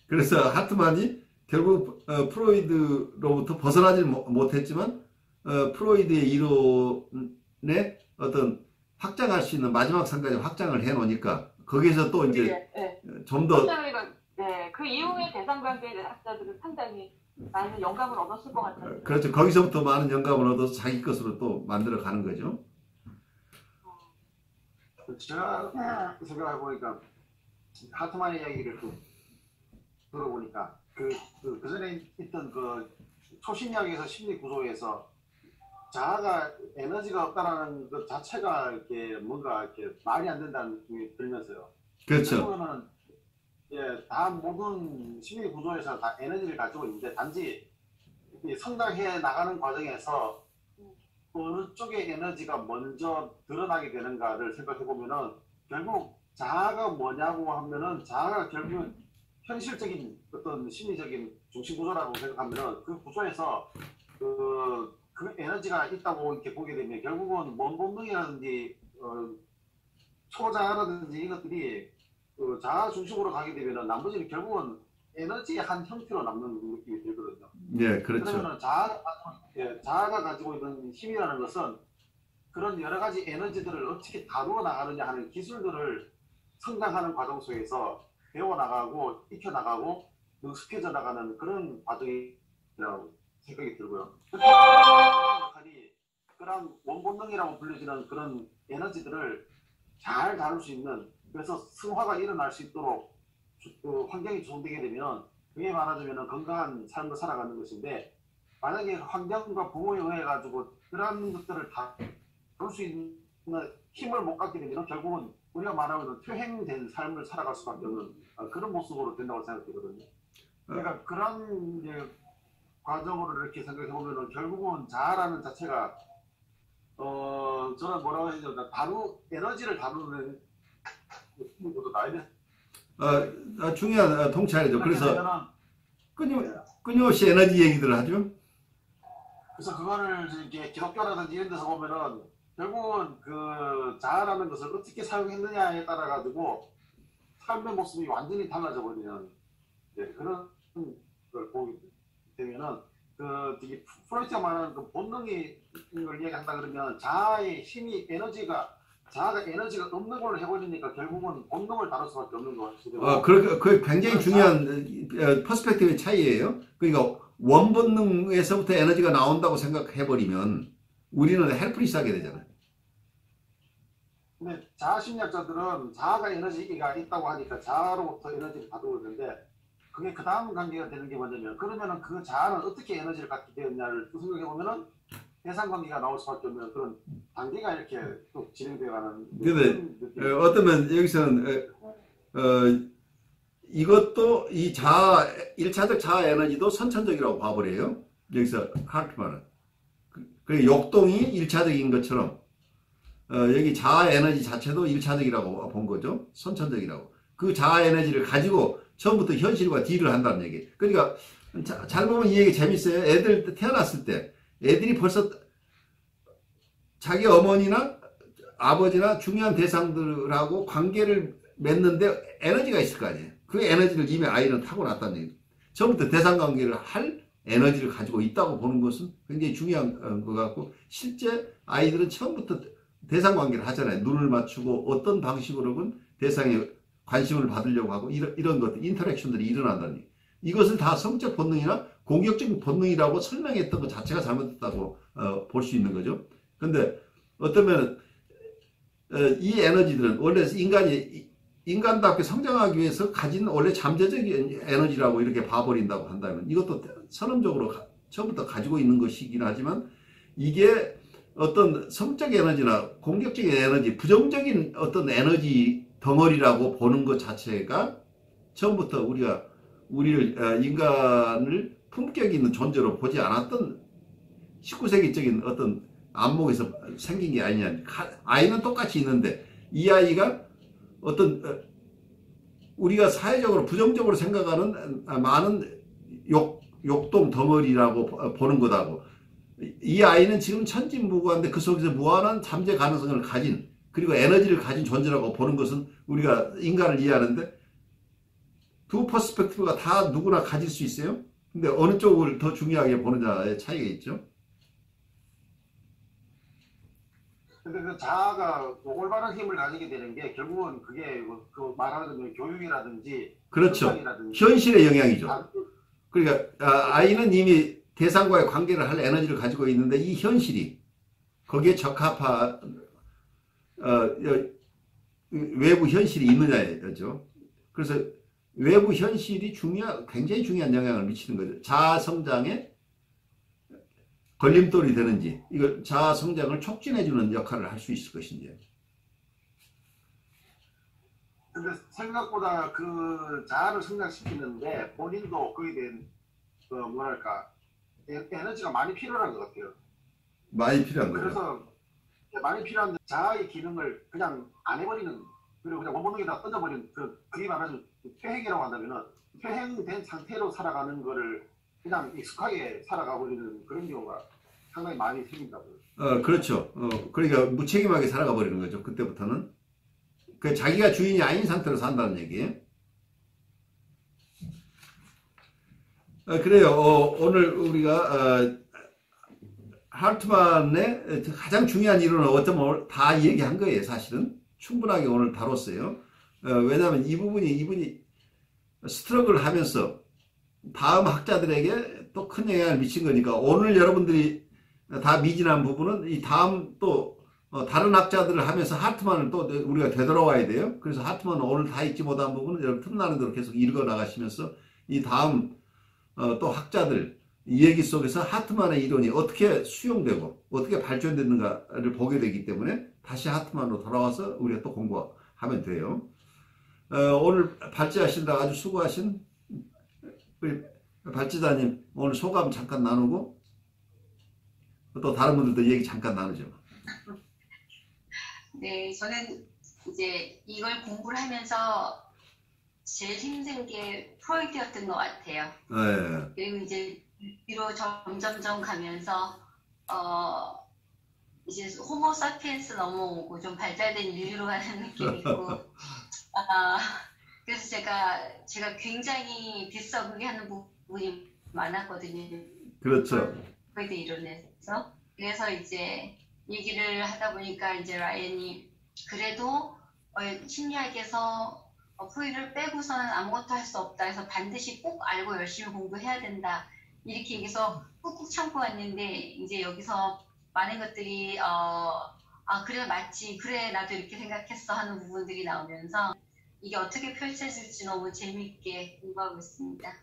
그래서 하트만이 결국 프로이드로부터 벗어나지 못했지만 프로이드의 이론에 어떤 확장할 수 있는 마지막 선까지 확장을 해 놓으니까 거기에서 또 이제 좀 더 그 이후의 대상관계 학자들은 상당히 많은 영감을 얻었을 것 같아요. 그렇죠. 거기서부터 많은 영감을 얻어서 자기 것으로 또 만들어 가는 거죠. 제가 생각해 보니까 하트만의 이야기를 들어보니까 그 전에 있던 그 초심리학에서 심리 구조에서 자아가 에너지가 없다라는 것 자체가 이렇게 뭔가 이렇게 말이 안 된다는 느낌이 들면서요. 그렇죠. 그러면은 다 모든 심리 구조에서 다 에너지를 가지고 있는데 단지 성장해 나가는 과정에서 어느 쪽의 에너지가 먼저 드러나게 되는가를 생각해 보면은 결국 자아가 뭐냐고 하면은 자아가 결국 현실적인 어떤 심리적인 중심 구조라고 생각하면은 그 구조에서 그 에너지가 있다고 이렇게 보게 되면 결국은 몸 본능이라든지 초자아라든지 이것들이 자아 중심으로 가게 되면은 나머지는 결국은 에너지의 한 형태로 남는 느낌이 들거든요. 네, 그렇죠. 그러면은 자아가 가지고 있는 힘이라는 것은 그런 여러 가지 에너지들을 어떻게 다루어 나가느냐 하는 기술들을 성장하는 과정 속에서 배워 나가고 익혀 나가고 능숙해져 나가는 그런 과정이라고 생각이 들고요. 역할이 그런 원본능이라고 불려지는 그런 에너지들을 잘 다룰 수 있는, 그래서 승화가 일어날 수 있도록 환경이 조성되게 되면 그게 말하자면 건강한 삶을 살아가는 것인데, 만약에 환경과 부모에 의해 가지고 그런 것들을 다룰 수 있는 힘을 못 갖게 되면 결국은 우리가 말하는 퇴행된 삶을 살아갈 수밖에 없는 그런 모습으로 된다고 생각되거든요. 그러니까 그런 과정으로 이렇게 생각해 보면은 결국은 자아라는 자체가 저는 뭐라고 해야 되나, 에너지를 다루는 것도 나야 돼. 중요한 통찰이죠. 그래서 끊임없이 에너지 얘기들을 하죠. 그래서 그거를 이렇게 기독교라든지 이런 데서 보면은 결국은 그 자아라는 것을 어떻게 사용했느냐에 따라 가지고 삶의 모습이 완전히 달라져 버리는 그런 걸 보게 되면은 되게 프로이트가 말하는 그 본능을 이야기한다 그러면 자아의 힘이 자아가 에너지가 없는 걸로 해버리니까 결국은 본능을 다룰 수밖에 없는 것 같아요. 그게 굉장히 중요한 퍼스펙티브의 차이예요. 그러니까 원본능에서부터 에너지가 나온다고 생각해버리면 우리는 헬플리스하게 되잖아요. 근데 자아 심리학자들은 자아가 에너지가 있다고 하니까 자아로부터 에너지를 다루고 있는데, 그게 그 다음 관계가 되는 게 뭐냐면, 그러면은 그 자아는 어떻게 에너지를 갖게 되었냐를 또 생각해 보면은 대상 관계가 나올 수밖에 없는 그런 단계가 이렇게 또 진행되어 가는. 근데 어쩌면 여기서는 이것도 이 자아, 1차적 자아 에너지도 선천적이라고 봐버려요. 여기서 하트만은. 그 욕동이 1차적인 것처럼 여기 자아 에너지 자체도 1차적이라고 본 거죠. 선천적이라고. 그 자아 에너지를 가지고 처음부터 현실과 딜을 한다는 얘기. 그러니까 잘 보면 이 얘기 재밌어요. 애들 태어났을 때 애들이 벌써 자기 어머니나 아버지나 중요한 대상들하고 관계를 맺는데 에너지가 있을 거 아니에요. 그 에너지를 이미 아이는 타고났다는 얘기죠. 처음부터 대상관계를 할 에너지를 가지고 있다고 보는 것은 굉장히 중요한 것 같고, 실제 아이들은 처음부터 대상관계를 하잖아요. 눈을 맞추고 어떤 방식으로든 대상에 관심을 받으려고 하고 이런 것들, 인터랙션들이 일어난다는 얘기예요. 이것을 다 성적 본능이나 공격적인 본능이라고 설명했던 것 자체가 잘못됐다고 볼 수 있는 거죠. 근데 어쩌면 이 에너지들은 원래 인간답게 성장하기 위해서 가진 원래 잠재적인 에너지라고 이렇게 봐버린다고 한다면, 이것도 선언적으로 처음부터 가지고 있는 것이긴 하지만, 이게 어떤 성적 에너지나 공격적인 에너지, 부정적인 어떤 에너지 덩어리라고 보는 것 자체가 처음부터 우리를 인간을 품격 있는 존재로 보지 않았던 19세기적인 어떤 안목에서 생긴 게 아니냐. 아이는 똑같이 있는데 이 아이가 어떤 우리가 사회적으로 부정적으로 생각하는 많은 욕동 덩어리라고 보는 것하고, 이 아이는 지금 천진무구한데 그 속에서 무한한 잠재 가능성을 가진, 그리고 에너지를 가진 존재라고 보는 것은 우리가 인간을 이해하는데, 두 퍼스펙티브가 다 누구나 가질 수 있어요. 근데 어느 쪽을 더 중요하게 보느냐의 차이가 있죠. 근데 그 자아가 올바른 힘을 가지게 되는 게 결국은 그게 그 말하는 교육이라든지, 그렇죠. 건강이라든지 현실의 영향이죠. 그러니까 아이는 이미 대상과의 관계를 할 에너지를 가지고 있는데, 이 현실이 거기에 적합한 외부 현실이 있느냐죠. 그래서 외부 현실이 굉장히 중요한 영향을 미치는 거죠. 자아 성장에 걸림돌이 되는지, 이거 자아 성장을 촉진해주는 역할을 할 수 있을 것인지. 근데 생각보다 그 자아를 성장시키는데 본인도 거기에 대한 뭐랄까 에너지가 많이 필요한 것 같아요. 많이 필요한 거죠. 그래서 많이 필요한데 자아의 기능을 그냥 안 해버리는, 그리고 그냥 원본능에다 던져버리는, 그게 말하자면 퇴행이라고 한다면은 퇴행된 상태로 살아가는 거를 그냥 익숙하게 살아가 버리는 그런 경우가 상당히 많이 생긴다고요. 그렇죠. 그러니까 무책임하게 살아가 버리는 거죠. 그때부터는. 그 자기가 주인이 아닌 상태로 산다는 얘기예요. 그래요. 오늘 우리가 할트만의 가장 중요한 이론을 어쩌면 다 얘기한 거예요. 사실은 충분하게 오늘 다뤘어요. 왜냐하면 이분이 스트러글을 하면서 다음 학자들에게 또 큰 영향을 미친 거니까, 오늘 여러분들이 다 미진한 부분은 이 다음 또 다른 학자들을 하면서 하트만을 또 우리가 되돌아와야 돼요. 그래서 하트만은 오늘 다 읽지 못한 부분은 여러분 틈나는 대로 계속 읽어 나가시면서 이 다음 또 학자들 이 얘기 속에서 하트만의 이론이 어떻게 수용되고 어떻게 발전됐는가를 보게 되기 때문에 다시 하트만으로 돌아와서 우리가 또 공부하면 돼요. 오늘 발제하신다 아주 수고하신 우리 발제자님, 오늘 소감 잠깐 나누고 또 다른 분들도 얘기 잠깐 나누죠. 네, 저는 이제 이걸 공부를 하면서 제일 힘든 게 프로이트였던 것 같아요. 네. 그리고 이제 뒤로 점점점 가면서 이제 호모 사피엔스 넘어오고 좀 발달된 인류로 가는 느낌이 있고, 그래서 제가 굉장히 빗서게 하는 부분이 많았거든요. 그렇죠. 프로이트 이론에서. 그래서 이제 얘기를 하다 보니까 이제 라이언이 그래도 심리학에서 프로이트를 빼고서는 아무것도 할 수 없다 해서 반드시 꼭 알고 열심히 공부해야 된다, 이렇게 얘기해서 꾹꾹 참고 왔는데, 이제 여기서 많은 것들이 그래 맞지, 그래 나도 이렇게 생각했어 하는 부분들이 나오면서 이게 어떻게 펼쳐질지 너무 재미있게 공부하고 있습니다.